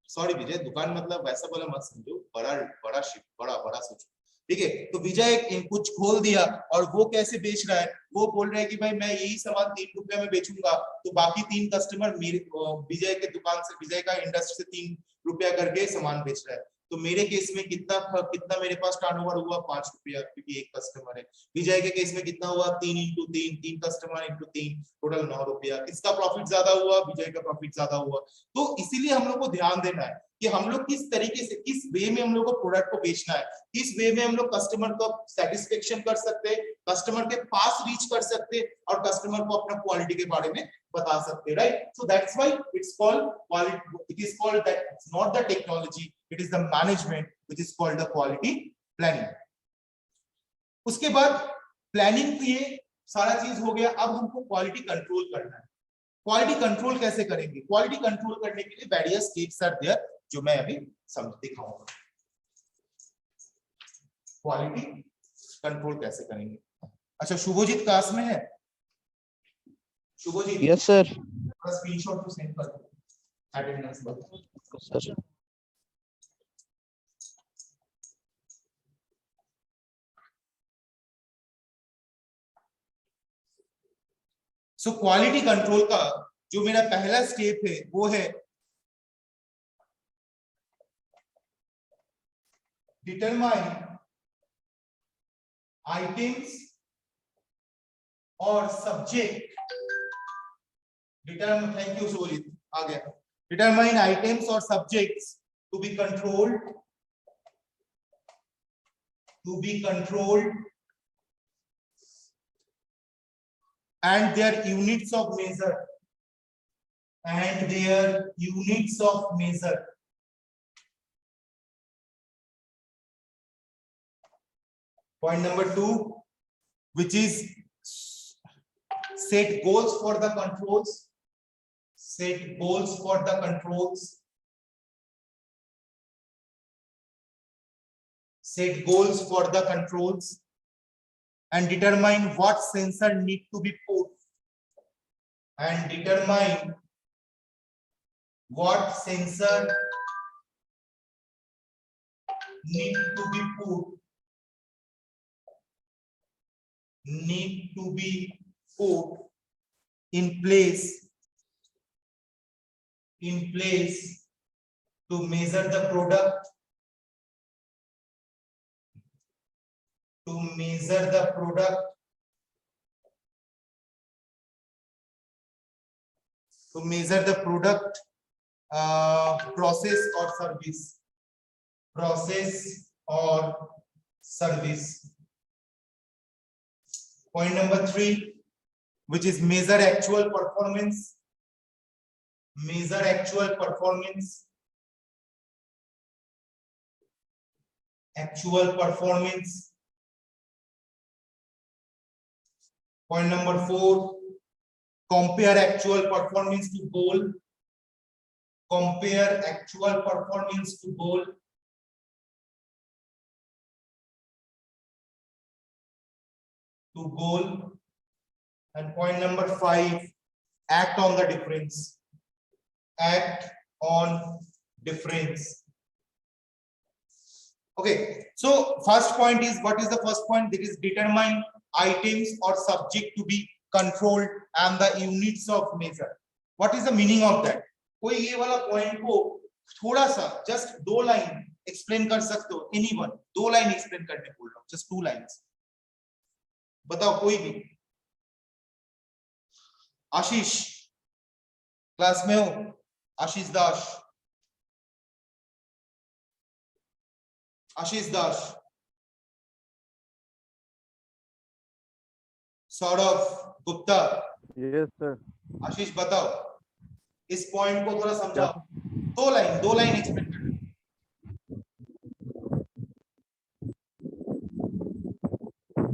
सॉरी विजय, दुकान मतलब वैसा बोला मत समझो, बड़ा बड़ा शिप, बड़ा बड़ा सोचो, ठीक है। तो विजय कुछ खोल दिया और वो कैसे बेच रहा है, वो बोल रहा है कि भाई मैं यही सामान 3 रुपया में बेचूंगा, तो बाकी 3 कस्टमर मेरे विजय के दुकान से, विजय का इंडस्ट्री से 3 रुपया करके सामान बेच रहा है। तो मेरे केस में कितना मेरे पास टर्नओवर हुआ 5 रुपया, क्योंकि एक कस्टमर है। विजय के केस में कितना हुआ 3 इंटू 3, 3 कस्टमर इंटू 3, टोटल 9 रुपया। किसका प्रॉफिट ज्यादा हुआ, विजय का प्रॉफिट ज्यादा हुआ। तो इसीलिए हम लोग को ध्यान देना है कि हम लोग किस तरीके से, किस वे में हम लोग को प्रोडक्ट को बेचना है, किस वे में हम लोग कस्टमर को सेटिस्फेक्शन कर सकते हैं, कस्टमर के पास रीच कर सकते हैं और कस्टमर को अपना क्वालिटी के बारे में बता सकते हैं, right. So that's why it's called quality, it is called that, it's not the technology, it is the management which is called the quality planning. उसके बाद प्लानिंग की ये सारा चीज हो गया, अब हमको क्वालिटी कंट्रोल करना है। क्वालिटी कंट्रोल कैसे करेंगे, क्वालिटी कंट्रोल करने के लिए वेरियस स्टेप्स आर देयर जो मैं अभी समझ दिखाऊंगा। क्वालिटी कंट्रोल कैसे करेंगे। अच्छा शुभजीत क्लास में है? Shubhajit, yes sir. स्क्रीनशॉट तो सेंड कर दो अटेंडेंस पर सर सो क्वालिटी कंट्रोल का जो मेरा पहला स्टेप है वो है डिटरमाइन आइटम्स और सब्जेक्ट। थैंक यू शुभजीत, आ गया। डिटरमाइन आइटम्स और subjects to be controlled, and their units of measure, Point number 2, which is set goals for the controls, and determine what sensor need to be put, in place to measure the product, process or service. Point number 3, which is measure actual performance, Point number 4, compare actual performance to goal. Compare actual performance to goal. And point number 5, act on the difference. Act on difference. Okay, so first point is, what is the first point? That is, determine items or subject to be controlled and the units of measure. What is the meaning of that? कोई ये वाला point को थोड़ा सा just 2 line explain कर सकते हो? Anyone 2 line explain करने बोल रहा हूं, जस्ट 2 लाइंस बताओ कोई भी। आशीष क्लास में हो? आशीष दास, आशीष दास, सौरभ गुप्ता। Yes sir. आशीष बताओ, इस पॉइंट को थोड़ा समझाओ। 2 लाइन एक्सप्लेन करो।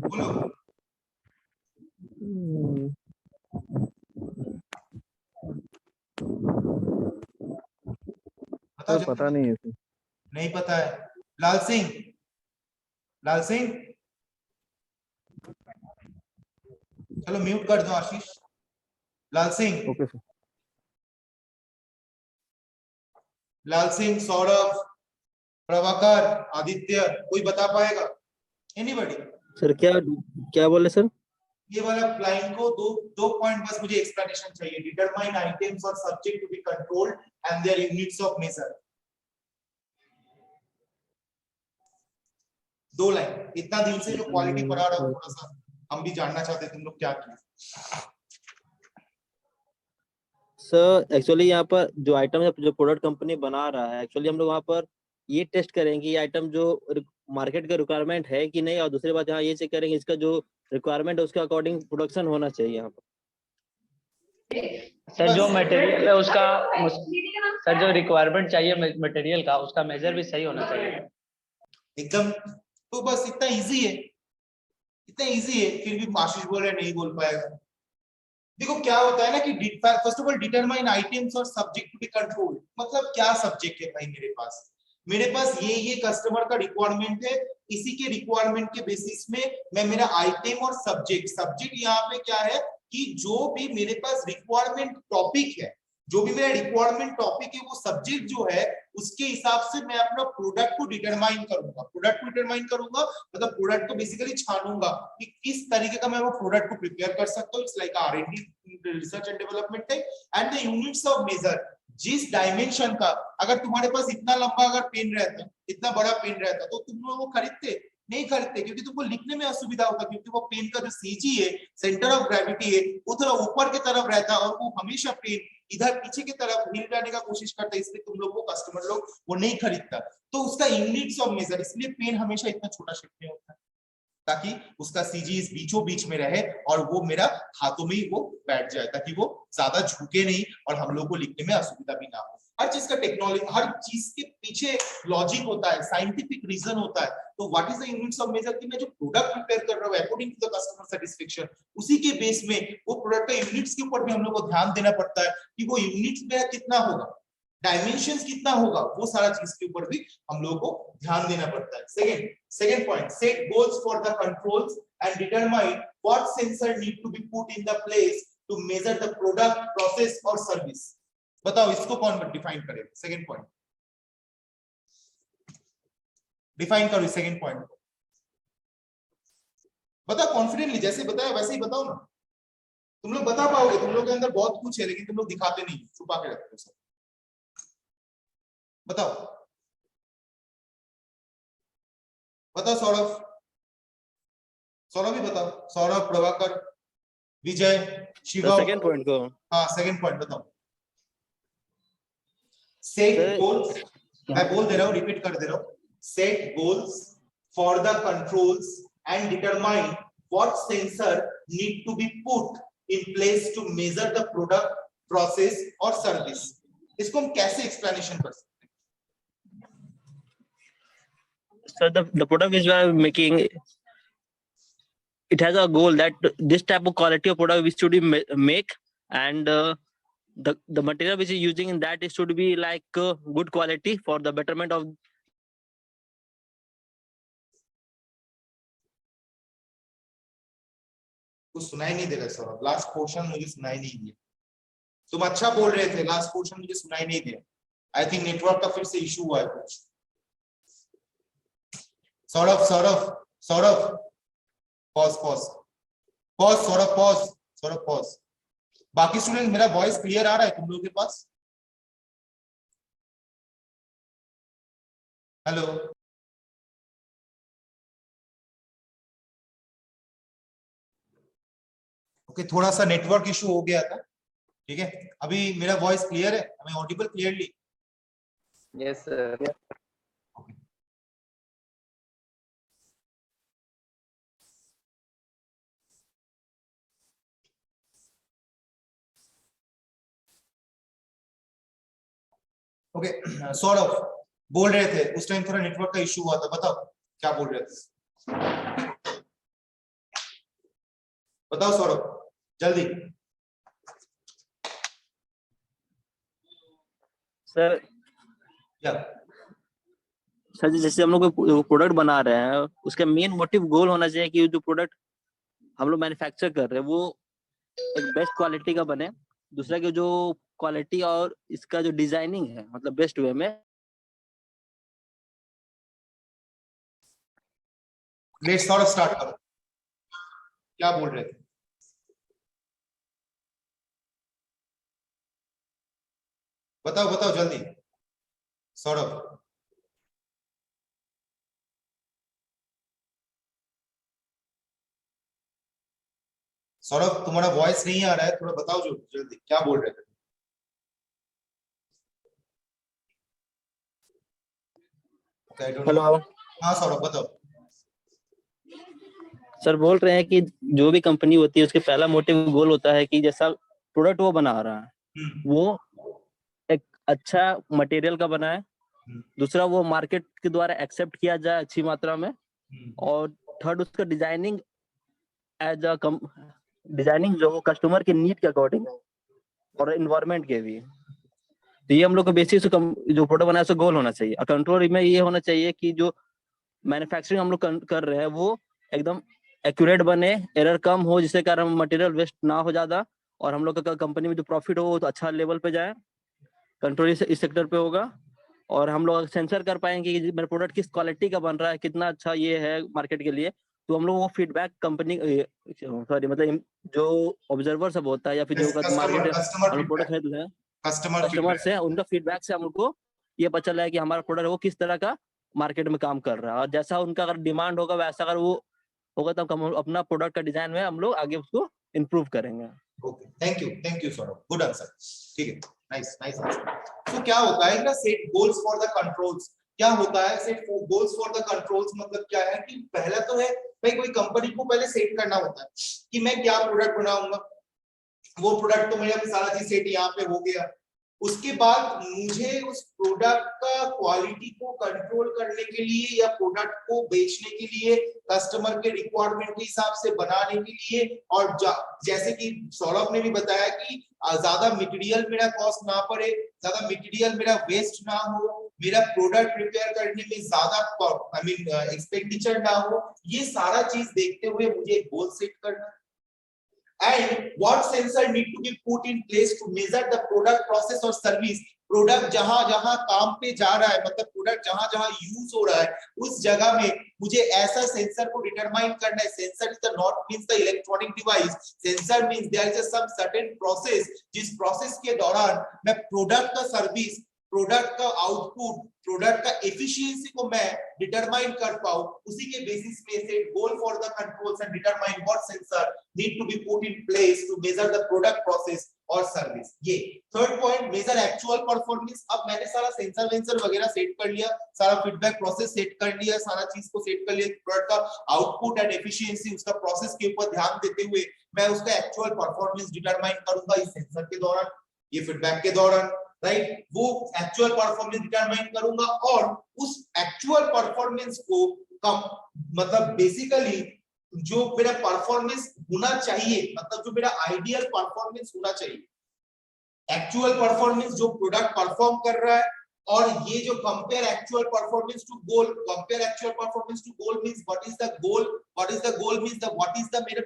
बोलो। बताओ। पता नहीं है। नहीं पता है? लाल सिंह, चलो म्यूट कर दो आशीष। लाल सिंह। Okay sir. लाल सिंह, सौरभ, प्रभाकर, आदित्य, कोई बता पाएगा? एनीबॉडी? सर क्या बोले सर? ये वाला लाइन को दो पॉइंट बस मुझे एक्सप्लेनेशन चाहिए। डिटरमाइन आइटम्स और subject to be controlled and their units of measure. 2 line. इतना दिन से जो क्वालिटी पढ़ा रहा हूं, थोड़ा सा हम भी जानना चाहते तुम लोग क्या किए। सर एक्चुअली यहाँ पर जो आइटम जो प्रोडक्ट कंपनी बना रहा है, एक्चुअली हम लोग वहाँ पर ये टेस्ट करेंगे ये आइटम जो मार्केट का रिक्वायरमेंट है कि नहीं, और दूसरी बात यहाँ ये चेक करेंगे इसका जो रिक्वायरमेंट है उसके अकॉर्डिंग प्रोडक्शन होना चाहिए यहाँ पर। सर जो मटेरियल है उसका, सर जो रिक्वायरमेंट चाहिए मटेरियल का, उसका मेजर भी सही होना चाहिए एकदम। तो बस इतना इजी है, फिर भी आशीष बोल रहे नहीं बोल पाएगा। देखो क्या होता है ना कि first of all determine items और सब्जेक्ट टू बी कंट्रोल्ड। मतलब क्या सब्जेक्ट है भाई मेरे पास ये कस्टमर का रिक्वायरमेंट है, इसी के रिक्वायरमेंट के बेसिस में मैं मेरा आइटम और सब्जेक्ट यहाँ पे क्या है कि जो भी मेरे पास रिक्वायरमेंट टॉपिक है, जो भी मेरा रिक्वायरमेंट टॉपिक है, वो सब्जेक्ट जो है उसके हिसाब से मैं अपना प्रोडक्ट को डिटरमाइन करूंगा। मतलब प्रोडक्ट को बेसिकली छानूंगा कि किस तरीके का मैं वो प्रोडक्ट को प्रिपेयर कर सकता हूँ। It's like R&D, research and development है। And the units of measure, जिस डायमेंशन का, अगर तुम्हारे पास इतना लंबा अगर पेन रहता, इतना बड़ा पेन रहता, तो तुम लोग वो खरीदते नहीं, क्योंकि तुमको लिखने में असुविधा होता, क्योंकि वो पेन का जो सीजी है, सेंटर ऑफ ग्रेविटी है, वो थोड़ा ऊपर की तरफ रहता और वो हमेशा पेन इधर पीछे की तरफ हिल जाने का कोशिश करता है, इसलिए तुम लोग वो कस्टमर लोग वो नहीं खरीदता। तो उसका यूनिट्स ऑफ मेजर, इसलिए पेन हमेशा इतना छोटा शेप में होता है ताकि उसका सीजी इस बीचों बीच में रहे और वो मेरा हाथों में ही वो बैठ जाए, ताकि वो ज्यादा झुके नहीं और हम लोग को लिखने में असुविधा भी ना हो। हर चीज का टेक्नोलॉजी, हर चीज के पीछे लॉजिक होता है, साइंटिफिक रीजन होता है। तो what is the units of measure कि मैं जो प्रोडक्ट प्रिपेयर कर रहा हूँ according to the customer satisfaction, उसी के बेस में वो प्रोडक्ट का यूनिट्स के ऊपर भी हम लोग को ध्यान देना पड़ता है कि वो यूनिट्स में कितना होगा, डायमेंशंस कितना होगा, वो सारा चीज के ऊपर भी हम लोगों को ध्यान देना पड़ता है। Second point, set goals for the controls and determine what sensor need to be put in the place to measure the product, process और सर्विस। बताओ इसको कौन डिफाइन करेगा? सेकंड पॉइंट डिफाइन करो, सेकंड पॉइंट को बताओ कॉन्फिडेंटली, जैसे बताया वैसे ही बताओ ना। तुम लोग बता पाओगे, तुम लोग के अंदर बहुत कुछ है लेकिन तुम लोग दिखाते नहीं, छुपा के रखते हो सब। बताओ सौरभ भी बताओ, सौरभ, प्रभाकर, विजय, शिवा। सेकंड पॉइंट को, हाँ सेकंड पॉइंट बताओ। सेट गोल्स, मैं बोल दे रहा हूँ, रिपीट कर दे रहा हूँ। Set goals for the controls and determine what sensor need to be put in place to measure the product, process और सर्विस। इसको हम कैसे एक्सप्लेनेशन कर सकते हैं? Sir, the product which we are making it has a goal that this type of quality of product which should be make, and the material which is using in that is should be like good quality for the betterment of. कुछ सुनाई नहीं दे रहा Saurabh, last portion मुझे सुनाई नहीं दिया। तुम अच्छा बोल रहे थे, लास्ट पोर्शन मुझे सुनाई नहीं दिया। आई थिंक नेटवर्क का फिर से इशू हुआ है कुछ। Saurabh Saurabh Saurabh pause pause pause, Saurabh pause, Saurabh pause. बाकी स्टूडेंट मेरा वॉइस क्लियर आ रहा है तुम लोगों के पास? हेलो ओके, थोड़ा सा नेटवर्क इशू हो गया था, ठीक है। अभी मेरा वॉइस क्लियर है, हमें Audible clearly? Yes, sir. Okay Saurabh बोल रहे थे उस टाइम थोड़ा नेटवर्क का इशू हुआ था, बताओ क्या बोल रहे थे? बताओ सौरभ जल्दी। सर क्या सर जी, जैसे हम लोग कोई प्रोडक्ट बना रहे हैं उसका मेन मोटिव गोल होना चाहिए कि जो प्रोडक्ट हम लोग मैन्युफैक्चर कर रहे हैं वो एक बेस्ट क्वालिटी का बने। दूसरा कि जो क्वालिटी और इसका जो डिजाइनिंग है मतलब बेस्ट वे में। लेट्स सौरभ स्टार्ट करो, क्या बोल रहे थे? बताओ बताओ जल्दी सौरभ। सौरभ तुम्हारा वॉइस नहीं आ रहा है, थोड़ा बताओ जो जल्दी क्या बोल रहे थे? हेलो हाँ सौरभ बताओ। सर बोल रहे हैं कि जो भी कंपनी होती है उसके पहला मोटिव गोल होता है कि जैसा प्रोडक्ट वो बना रहा है वो एक अच्छा मटेरियल का बनाए। दूसरा वो मार्केट के द्वारा एक्सेप्ट किया जाए अच्छी मात्रा में। और थर्ड उसका डिजाइनिंग एज अ डिजाइनिंग जो कस्टमर के नीड के अकॉर्डिंग और इन्वायरमेंट के भी। तो ये हम लोग का बेसिक जो प्रोडक्ट बनाया उसका गोल होना चाहिए। और कंट्रोल में ये होना चाहिए कि जो मैन्युफैक्चरिंग हम लोग कर रहे हैं वो एकदम एक्यूरेट बने, एरर कम हो जिससे कारण मटेरियल वेस्ट ना हो ज्यादा, और हम लोग का कंपनी में जो प्रॉफिट हो वो तो अच्छा लेवल पे जाए। कंट्रोल इस सेक्टर पे होगा। और हम लोग सेंसर कर पाएंगे कि मेरा प्रोडक्ट किस क्वालिटी का बन रहा है, कितना अच्छा ये है मार्केट के लिए। तो हम लोग वो फीडबैक कंपनी सॉरी मतलब जो ऑब्जर्वर सब होता है या फिर जो मार्केट प्रोडक्ट है कस्टमर से उनका फीडबैक से हम लोग को ये पता चला है कि हमारा प्रोडक्ट वो किस तरह का मार्केट में काम कर रहा है। और जैसा उनका अगर डिमांड होगा वैसा अगर वो होगा तो हम अपना प्रोडक्ट का डिजाइन में हम लोग आगे उसको इम्प्रूव करेंगे। Okay thank you Saurabh, good answer, ठीक है, नाइस नाइस आंसर। तो क्या होता है ना set goals for the controls, क्या होता है set goals for the controls मतलब क्या है कि पहला तो है भाई कोई कंपनी को पहले सेट करना होता है कि मैं क्या प्रोडक्ट बनाऊंगा। वो प्रोडक्ट तो मेरा सारा चीज सेट यहाँ पे हो गया। उसके बाद मुझे उस प्रोडक्ट का क्वालिटी को कंट्रोल करने के लिए या प्रोडक्ट को बेचने के लिए कस्टमर के रिक्वायरमेंट के हिसाब से बनाने के लिए, और जैसे कि सौरभ ने भी बताया कि ज्यादा मटेरियल मेरा कॉस्ट ना पड़े, ज्यादा मटेरियल मेरा वेस्ट ना हो, मेरा प्रोडक्ट प्रिपेयर करने में ज्यादा एक्सपेंडिचर ना हो, ये सारा चीज देखते हुए मुझे एक गोल सेट करना है। And what sensor need to be put in place to measure the product process or service? Product जहां जहां काम पे जा रहा है मतलब प्रोडक्ट जहां जहां यूज हो रहा है उस जगह में मुझे ऐसा सेंसर को डिटरमाइन करना है। Sensor is the not means the electronic device, sensor means there is some certain process जिस प्रोसेस के दौरान मैं प्रोडक्ट का सर्विस, प्रोडक्ट का आउटपुट, प्रोडक्ट का एफिशिएंसी को मैं डिटरमाइन कर पाऊं। उसी के बेसिस पे set goal for the controls and determine what sensor need to be put in place to measure the product process और सर्विस। ये third point measure actual performance. अब मैंने सारा सेंसर वेंसर वगैरह सेट कर लिया, सारा फीडबैक प्रोसेस सेट कर लिया, सारा चीज को सेट कर लिया, प्रोडक्ट का आउटपुट एंड एफिशिएंसी उसका प्रोसेस के ऊपर ध्यान देते हुए मैं उसका एक्चुअल परफॉर्मेंस डिटरमाइन करूंगा इस सेंसर के दौरान, ये फीडबैक के दौरान, राइट। वो एक्चुअल परफॉर्मेंस डिटरमाइन करूंगा और उस एक्चुअल परफॉर्मेंस को कम मतलब बेसिकली जो मेरा परफॉर्मेंस होना चाहिए, मतलब जो मेरा आइडियल परफॉर्मेंस होना चाहिए, एक्चुअल परफॉर्मेंस जो प्रोडक्ट परफॉर्म कर रहा है, और ये जो compare actual performance to goal, compare actual performance to goal means what is the goal, what is the goal means the what is the मेरा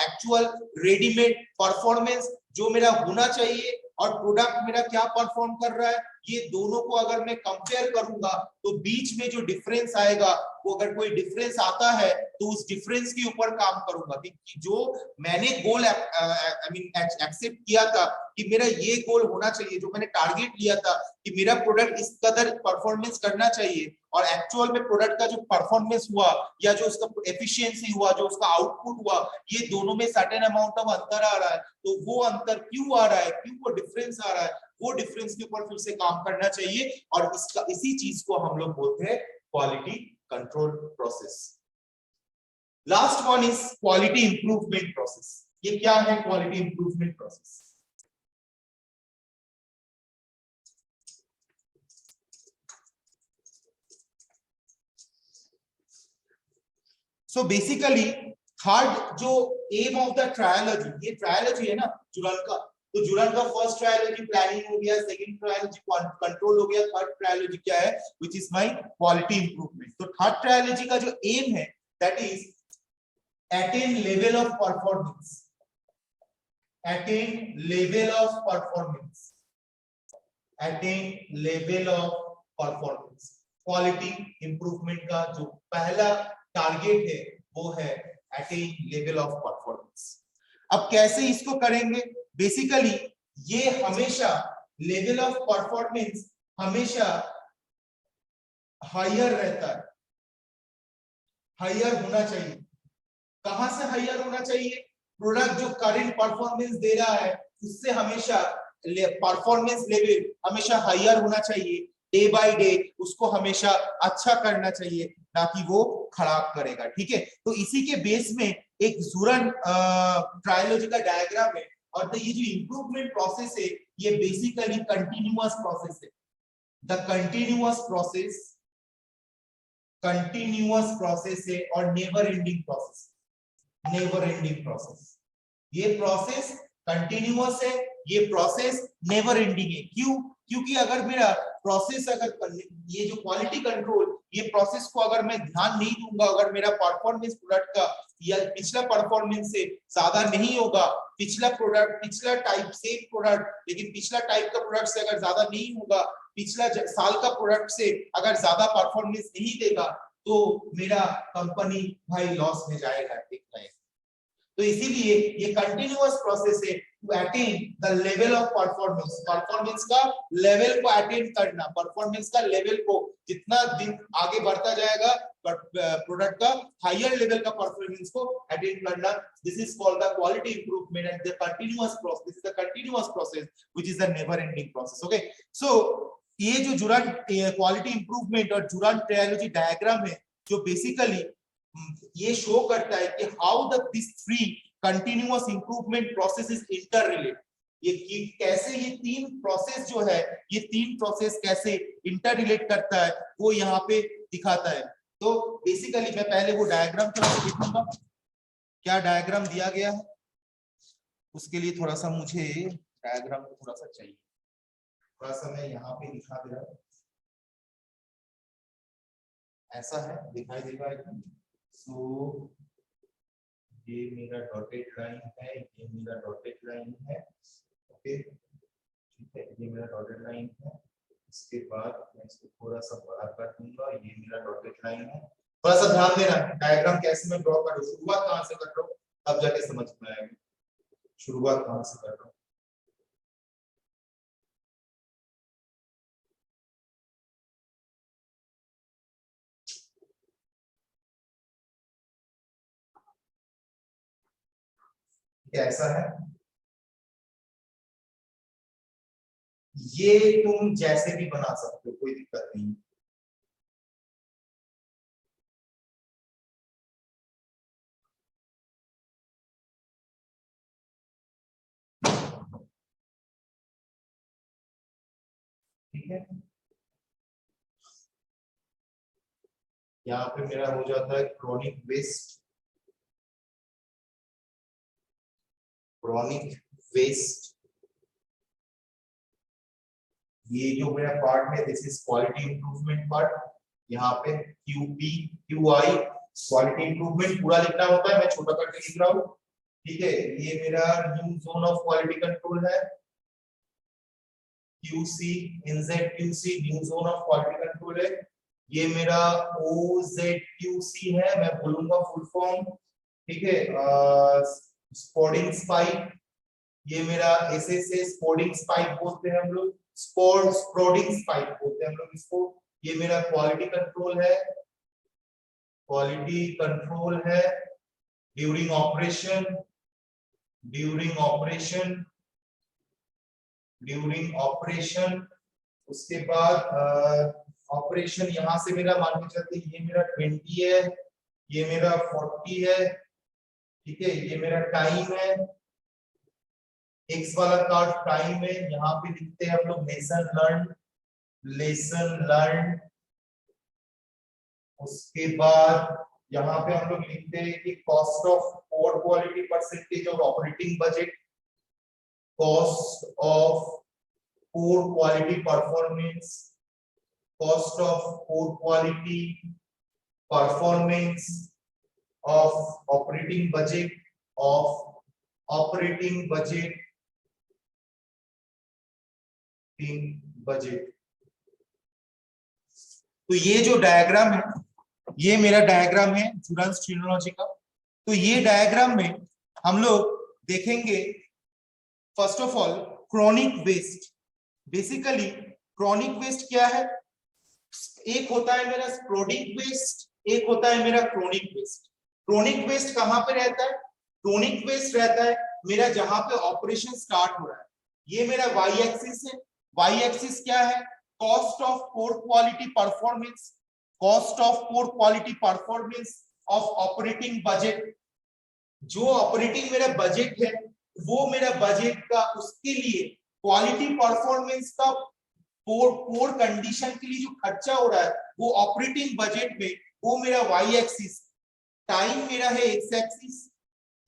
एक्चुअल रेडीमेड परफॉर्मेंस जो मेरा होना चाहिए, और प्रोडक्ट मेरा क्या परफॉर्म कर रहा है, ये दोनों को अगर मैं कंपेयर करूंगा तो बीच में जो डिफरेंस आएगा, वो अगर कोई डिफरेंस आता है तो उस डिफरेंस के ऊपर काम करूंगा कि जो मैंने गोल आई मीन एक्सेप्ट किया था कि मेरा ये गोल होना चाहिए, जो मैंने टारगेट लिया था कि मेरा प्रोडक्ट इस कदर परफॉर्मेंस करना चाहिए, और एक्चुअल में प्रोडक्ट का जो परफॉर्मेंस हुआ या जो उसका एफिशिएंसी हुआ, जो उसका आउटपुट हुआ, ये दोनों में सर्टेन अमाउंट ऑफ अंतर आ रहा है। तो वो अंतर क्यों आ रहा है, क्यों वो डिफरेंस आ रहा है, वो डिफरेंस के ऊपर फिर से काम करना चाहिए, और इसका इसी चीज को हम लोग बोलते हैं quality control process. Last one is quality improvement process. ये क्या है quality improvement process? So basically third जो एम ऑफ द ट्रायलॉजी, ये ट्रायलॉजी है ना जुरान का, तो जुरान का फर्स्ट ट्रायलॉजी प्लानिंग हो गया, सेकंड ट्रायलॉजी कंट्रोल हो गया, थर्ड ट्रायलॉजी क्या है, which is my quality improvement. तो थर्ड ट्रायलॉजी का जो एम है that is attain level of performance, attain level of performance, attain level of performance। Quality improvement का जो पहला टारगेट है वो है attain level of performance। अब कैसे इसको करेंगे? बेसिकली ये हमेशा लेवल ऑफ परफॉर्मेंस हमेशा हायर रहता है, हायर होना चाहिए। कहां से हायर होना चाहिए? प्रोडक्ट जो करंट परफॉर्मेंस दे रहा है उससे हमेशा परफॉर्मेंस लेवल हमेशा हायर होना चाहिए, डे बाय डे उसको हमेशा अच्छा करना चाहिए, ना कि वो खराब करेगा। ठीक है, तो इसी के बेस में एक जुरन ट्रायलॉजी का डायग्राम है, और ये जो इंप्रूवमेंट प्रोसेस है ये बेसिकली कंटिन्यूअस प्रोसेस है। द कंटिन्यूअस प्रोसेस है और never ending process, never ending process. ये प्रोसेस कंटिन्यूअस है, ये प्रोसेस नेवर एंडिंग है। क्यों? क्योंकि अगर मेरा प्रोसेस, अगर ये जो क्वालिटी कंट्रोल, ये प्रोसेस को अगर मैं ध्यान नहीं दूंगा, अगर मेरा परफॉर्मेंस प्रोडक्ट का या पिछला परफॉर्मेंस से ज्यादा नहीं होगा, पिछला प्रोडक्ट, पिछला टाइप सेम प्रोडक्ट लेकिन पिछला टाइप का प्रोडक्ट से अगर ज्यादा नहीं होगा, पिछला साल का प्रोडक्ट से अगर ज्यादा परफॉर्मेंस नहीं देगा, तो मेरा कंपनी भाई लॉस में जाएगा, ठीक है। तो इसीलिए ये कंटिन्यूअस प्रोसेस है to attain the level of performance, performance का लेवल को अटेन करना, परफॉर्मेंस का लेवल को जितना दिन आगे बढ़ता जाएगा प्रोडक्ट का हायर लेवल का परफॉर्मेंस को अटेन करना, this is called the quality improvement and the continuous process, this is the continuous process which is the never ending process. Okay, so ये जो जुरान क्वालिटी इंप्रूवमेंट और जुरान ट्रायलॉजी डायग्राम है, जो basically ये show करता है कि how the this three continuous improvement process is inter related. ये कैसे ये तीन प्रोसेस जो है, ये तीन प्रोसेस कैसे इंटर रिलेट करता है, वो यहाँ पे दिखाता है। तो बेसिकली मैं पहले वो डायग्राम थोड़ा सा दिखाऊंगा, क्या डायग्राम दिया गया है, उसके लिए थोड़ा सा मुझे डायग्राम को थोड़ा सा चाहिए, थोड़ा सा मैं यहाँ पे दिखा दे रहा हूँ। ऐसा है, दिखाई देगा एकदम। सो ये मेरा डॉटेड लाइन है, ये मेरा डॉटेड लाइन है। ओके, ठीक है, ये मेरा डॉटेड लाइन है। इसके बाद मैं इसको थोड़ा सा बड़ा कर दूंगा, ये मेरा डॉटेड लाइन है। थोड़ा सा ध्यान देना डायग्राम कैसे मैं ड्रॉ कर रहा हूँ, शुरुआत कहाँ से कर रहा हूँ तब जाके समझ में आएगा, शुरुआत कहाँ से कर रहा हूँ। ऐसा है, ये तुम जैसे भी बना सकते हो, कोई दिक्कत नहीं। ठीक है, यहाँ पे मेरा हो जाता है क्रोनिक वेस्ट, क्रॉनिक वेस्ट, ये जो मेरा पार्ट है this is quality improvement part. यहाँ पे क्यूपी क्यूआई क्वालिटी इंप्रूवमेंट पूरा लिखना होता है, मैं छोटा करके लिख रहा हूँ, ठीक है। ये मेरा new zone of quality control है, QC NZQC new zone of quality control है। ये मेरा ओजेडक्यूसी है, मैं बोलूंगा फुल फॉर्म, ठीक है। स्पोर्डिंग स्पाइक, ये मेरा एसएसए स्पोर्डिंग स्पाइक बोलते हैं हम लोग, स्पोर्डिंग स्पाइक बोलते हैं हम लोग इसको। ये मेरा क्वालिटी कंट्रोल है, क्वालिटी कंट्रोल है during operation, during operation, during operation. उसके बाद ऑपरेशन यहाँ से मेरा मान के चलते ये मेरा 20 है, ये मेरा 40 है, ठीक है। ये मेरा टाइम है, एक्स वाला कार्ड टाइम है, यहाँ पे लिखते हैं हम लोग लेसन लर्न, लेसन लर्न। उसके बाद यहाँ पे हम लोग लिखते हैं कि cost of pore quality percentage of operating budget, cost of pore quality performance, cost of pore quality performance of operating budget, of operating budget in budget. तो ये जो डायग्राम है, ये मेरा डायग्राम है जुरांस ट्रिनोलॉजी का। तो ये डायग्राम में हम लोग देखेंगे first of all chronic waste. Basically chronic waste क्या है, एक होता है मेरा स्पोरेडिक वेस्ट, एक होता है मेरा क्रोनिक वेस्ट। क्रोनिक वेस्ट कहां पे रहता है, क्रोनिक वेस्ट रहता है मेरा जहां पे ऑपरेशन स्टार्ट हो रहा है। ये मेरा वाई एक्सिस है, वाई एक्सिस क्या है, cost of pore quality performance, cost of pore quality performance of operating budget. जो ऑपरेटिंग मेरा बजट है वो मेरा बजट का उसके लिए क्वालिटी परफॉर्मेंस का पोर कंडीशन के लिए जो खर्चा हो रहा है वो ऑपरेटिंग बजट में, वो मेरा वाई एक्सिस। टाइम मेरा है एक्स एक्सिस।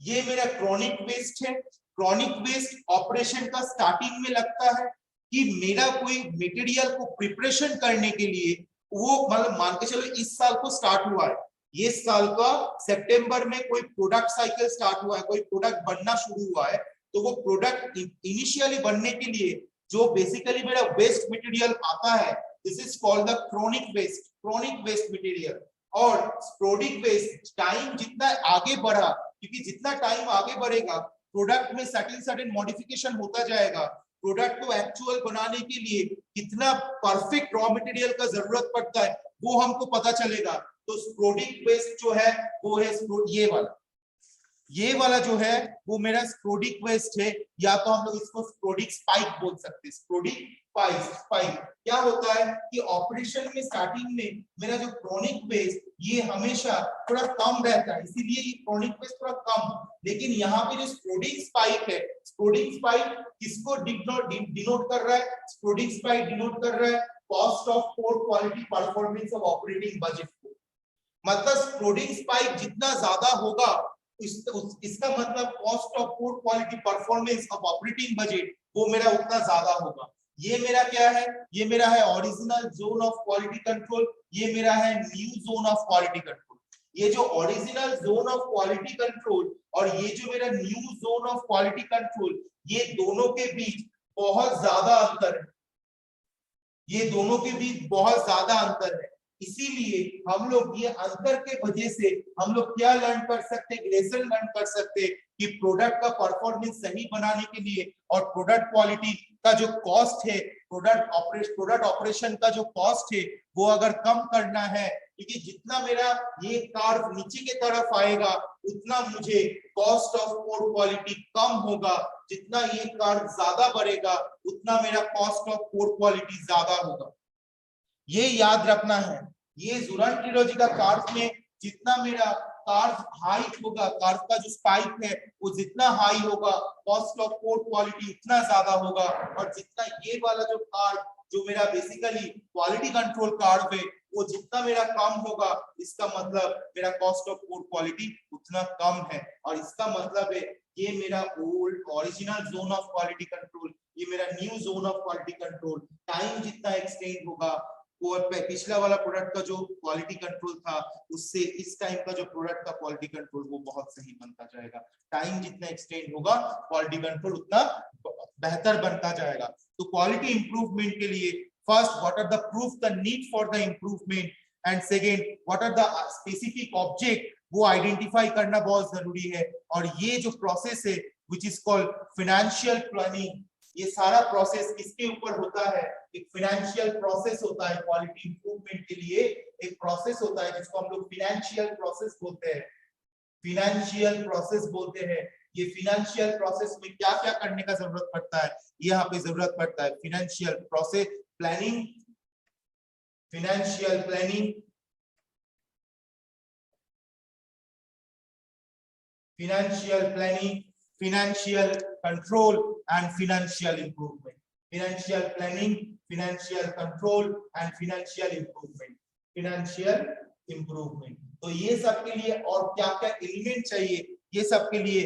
ये मेरा क्रॉनिक वेस्ट है। क्रॉनिक वेस्ट ऑपरेशन का स्टार्टिंग में लगता है कि मेरा कोई मटेरियल को प्रिपरेशन करने के लिए, वो मतलब मान के चलो इस साल को स्टार्ट हुआ है, ये साल का सितंबर में कोई प्रोडक्ट साइकिल स्टार्ट हुआ है, कोई प्रोडक्ट बनना शुरू हुआ है, तो वो प्रोडक्ट इनिशियली बनने के लिए जो बेसिकली मेरा वेस्ट मटेरियल आता है, this is called the chronic waste, chronic waste material. और स्पोरेडिक वेस्ट, टाइम जितना आगे बढ़ा, क्योंकि जितना टाइम आगे बढ़ेगा प्रोडक्ट में सर्टेन मॉडिफिकेशन होता जाएगा, प्रोडक्ट को एक्चुअल बनाने के लिए कितना परफेक्ट रॉ मटेरियल का जरूरत पड़ता है वो हमको पता चलेगा। तो स्पोरेडिक वेस्ट जो है वो है ये वाला जो है वो मेरा स्पोरेडिक वेस्ट है, या तो हम लोग इसको स्पोरेडिक स्पाइक बोल सकते हैं। स्पोरेडिक स्पाइक क्या होता है कि ऑपरेशन में स्टार्टिंग में मेरा जो क्रोनिक वेस्ट ये हमेशा थोड़ा कम रहता है, इसीलिए ये क्रोनिक वेस्ट थोड़ा कम। लेकिन यहाँ पे जो स्पोरेडिक स्पाइक है, स्पोरेडिक स्पाइक किसको डिनोट कर रहा है, स्पोरेडिक स्पाइक डिनोट कर रहा है cost of pore quality performance of operating budget को। मतलब स्पोरेडिक स्पाइक जितना ज्यादा होगा इसका मतलब cost of pore quality performance of operating budget वो मेरा उतना ज्यादा होगा। ये मेरा क्या है, ये मेरा है original zone of quality control, ये मेरा है new zone of quality control. ये जो original zone of quality control और ये जो मेरा new zone of quality control, ये दोनों के बीच बहुत ज्यादा अंतर है, ये दोनों के बीच बहुत ज्यादा अंतर है। इसीलिए हम लोग ये अंतर के वजह से हम लोग क्या लर्न कर सकते हैं, लेसन लर्न कर सकते हैं कि प्रोडक्ट का परफॉर्मेंस सही बनाने के लिए और प्रोडक्ट क्वालिटी का जो कॉस्ट है, प्रोडक्ट ऑपरेशन का जो कॉस्ट है वो अगर कम करना है, क्योंकि जितना मेरा ये कार नीचे की तरफ आएगा उतना मुझे कॉस्ट ऑफ पोर क्वालिटी कम होगा, जितना ये कार ज्यादा बढ़ेगा उतना मेरा कॉस्ट ऑफ पोर क्वालिटी ज्यादा होगा। ये याद रखना है। ये जुरान ट्रिलॉजी का कार्स में जितना मेरा कार्स हाइट होगा, कार्स का जो स्पाइक है वो जितना हाई होगा कॉस्ट ऑफ पोर क्वालिटी उतना ज्यादा होगा, और जितना ये वाला जो कार जो मेरा बेसिकली क्वालिटी कंट्रोल कार्ड है वो जितना मेरा कम होगा, इसका मतलब मेरा कॉस्ट ऑफ पोर क्वालिटी उतना कम है। और इसका मतलब है ये मेरा old original zone of quality control, ये मेरा new zone of quality control. Time जितना एक्सटेंड होगा, वो पिछला वाला प्रोडक्ट का जो क्वालिटी कंट्रोल था उससे इस टाइम का जो प्रोडक्ट का क्वालिटी कंट्रोल वो बहुत सही बनता जाएगा। टाइम जितना एक्सटेंड होगा क्वालिटी कंट्रोल उतना बेहतर बनता जाएगा। तो क्वालिटी इंप्रूवमेंट के लिए first what are the proof the need for the improvement, and second what are the specific object, वो आइडेंटिफाई करना बहुत जरूरी है। और ये जो प्रोसेस है which is called financial planning, ये सारा प्रोसेस किसके ऊपर होता है? एक फाइनेंशियल प्रोसेस होता है। क्वालिटी इंप्रूवमेंट के लिए एक प्रोसेस होता है जिसको हम लोग फाइनेंशियल प्रोसेस बोलते हैं। फाइनेंशियल प्रोसेस बोलते हैं। ये फाइनेंशियल प्रोसेस में क्या क्या करने का जरूरत पड़ता है? यहाँ पे जरूरत पड़ता है financial process planning, financial planning, financial planning, financial control and financial improvement. Financial planning, financial control and financial improvement. Financial improvement. तो ये सब के लिए और क्या क्या एलिमेंट चाहिए? ये सब के लिए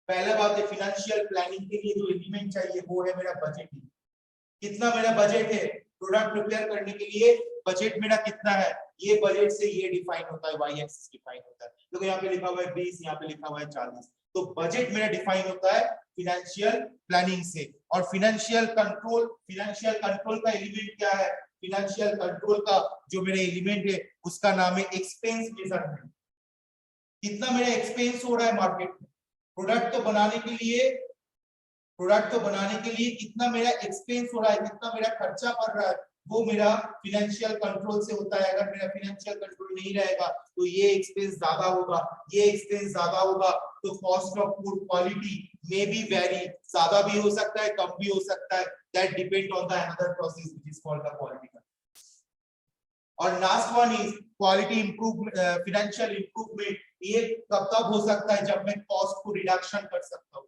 पहला बात है फाइनेंशियल प्लानिंग के लिए जो एलिमेंट चाहिए वो है मेरा बजटिंग। कितना मेरा बजट है प्रोडक्ट प्रिपेयर करने के लिए? बजट मेरा कितना है? ये बजट से ये डिफाइन होता है, वाई एक्सिस डिफाइन होता है। देखो यहाँ पे लिखा हुआ है 20, यहाँ पे लिखा हुआ है 40। तो बजट मेरा डिफाइन होता है फाइनेंशियल प्लानिंग से। और फाइनेंशियल कंट्रोल का एलिमेंट क्या है? फाइनेंशियल कंट्रोल का जो मेरा एलिमेंट है उसका नाम है एक्सपेंस मेजरमेंट। कितना मेरा एक्सपेंस हो रहा है मार्केट में प्रोडक्ट को बनाने के लिए कितना मेरा एक्सपेंस हो रहा है, कितना मेरा खर्चा पड़ रहा है, वो मेरा फाइनेंशियल कंट्रोल से होता है। अगर मेरा फाइनेंशियल कंट्रोल नहीं रहेगा तो ये एक्सपेंस ज्यादा होगा, ये एक्सपेंस ज्यादा होगा तो cost of good quality may be very, ज्यादा भी हो सकता है, कम भी हो सकता है। That depend on the another process which is called the quality control. और last one is quality improvement, financial improvement. ये कब हो सकता है? जब मैं कॉस्ट को रिडक्शन कर सकता हूँ,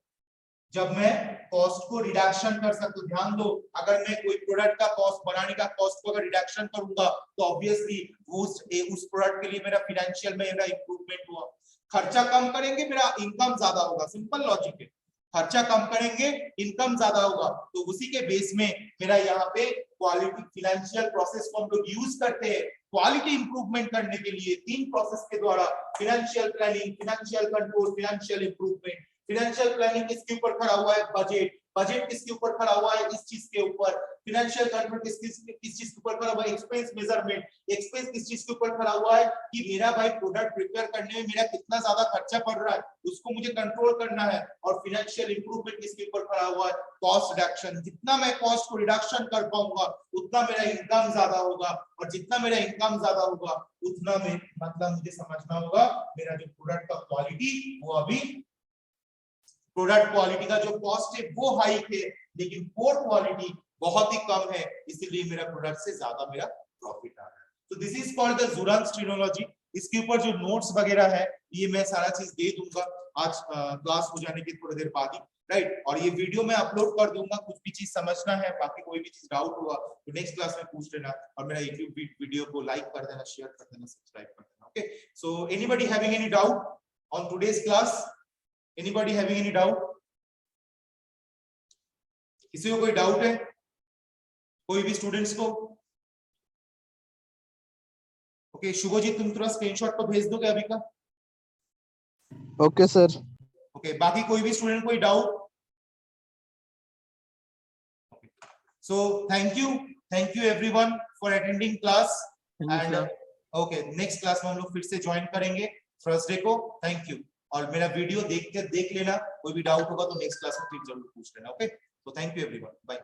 जब मैं कॉस्ट को रिडक्शन कर सकता हूँ। ध्यान दो, अगर मैं कोई प्रोडक्ट का कॉस्ट बनाने का कॉस्ट को अगर रिडक्शन करूंगा तो ऑब्वियसली उस प्रोडक्ट के लिए मेरा फाइनेंशियल में मेरा इंप्रूवमेंट हुआ। खर्चा कम करेंगे मेरा इनकम ज्यादा होगा, सिंपल लॉजिक है। खर्चा कम करेंगे इनकम ज्यादा होगा। तो उसी के बेस में मेरा यहाँ पे क्वालिटी फाइनेंशियल प्रोसेस को हम लोग यूज करते हैं क्वालिटी इंप्रूवमेंट करने के लिए 3 प्रोसेस के द्वारा, financial planning, financial control, financial improvement. Financial planning किसके ऊपर खड़ा हुआ है? बजट। बजट किसके ऊपर खड़ा हुआ है? इस चीज के ऊपर। फाइनेंशियल कंट्रोल किस चीज के ऊपर खड़ा हुआ है? Expense measurement. एक्सपेंस किस चीज के ऊपर खड़ा हुआ है कि मेरा भाई प्रोडक्ट प्रिपेयर करने में मेरा कितना ज्यादा खर्चा पड़ रहा है उसको मुझे कंट्रोल करना है। और फाइनेंशियल इंप्रूवमेंट किसके ऊपर खड़ा हुआ है? Cost reduction. जितना मैं कॉस्ट को रिडक्शन कर पाऊंगा उतना मेरा इनकम ज्यादा होगा, और जितना मेरा इनकम ज्यादा होगा उतना में मतलब मुझे समझना होगा मेरा जो प्रोडक्ट का क्वालिटी वो अभी प्रोडक्ट क्वालिटी का जो कॉस्ट है वो हाई है लेकिन कोर क्वालिटी बहुत ही कम है, इसीलिए मेरा प्रोडक्ट से ज्यादा मेरा प्रॉफिट आ रहा है। तो दिस इज कॉल्ड द ज़ुरांग ट्रिनोलॉजी। इसके ऊपर जो नोट्स वगैरह है ये मैं सारा चीज दे दूंगा आज क्लास हो जाने की थोड़ी देर बाद ही, राइट। और ये वीडियो मैं अपलोड कर दूंगा। कुछ भी चीज समझना है, बाकी कोई भी चीज डाउट हुआ तो नेक्स्ट क्लास में पूछ लेना। और मेरा यूट्यूब वीडियो को लाइक कर देना, शेयर कर देना, सब्सक्राइब कर देना। Okay, so anybody having any doubt on today's class? Anybody having any doubt? किसी को कोई डाउट है? कोई भी स्टूडेंट्स को? ओके, शुभजीत तुम थोड़ा स्क्रीनशॉट को भेज दोगे अभी का? Okay sir. ओके, बाकी कोई भी स्टूडेंट कोई doubt? So thank you everyone for attending class. And okay, next class में हम लोग फिर से ज्वाइन करेंगे थर्सडे को। Thank you. और मेरा वीडियो देख लेना, कोई भी डाउट होगा तो नेक्स्ट क्लास में फिर जरूर पूछ लेना। ओके, तो थैंक यू एवरीवन, बाय।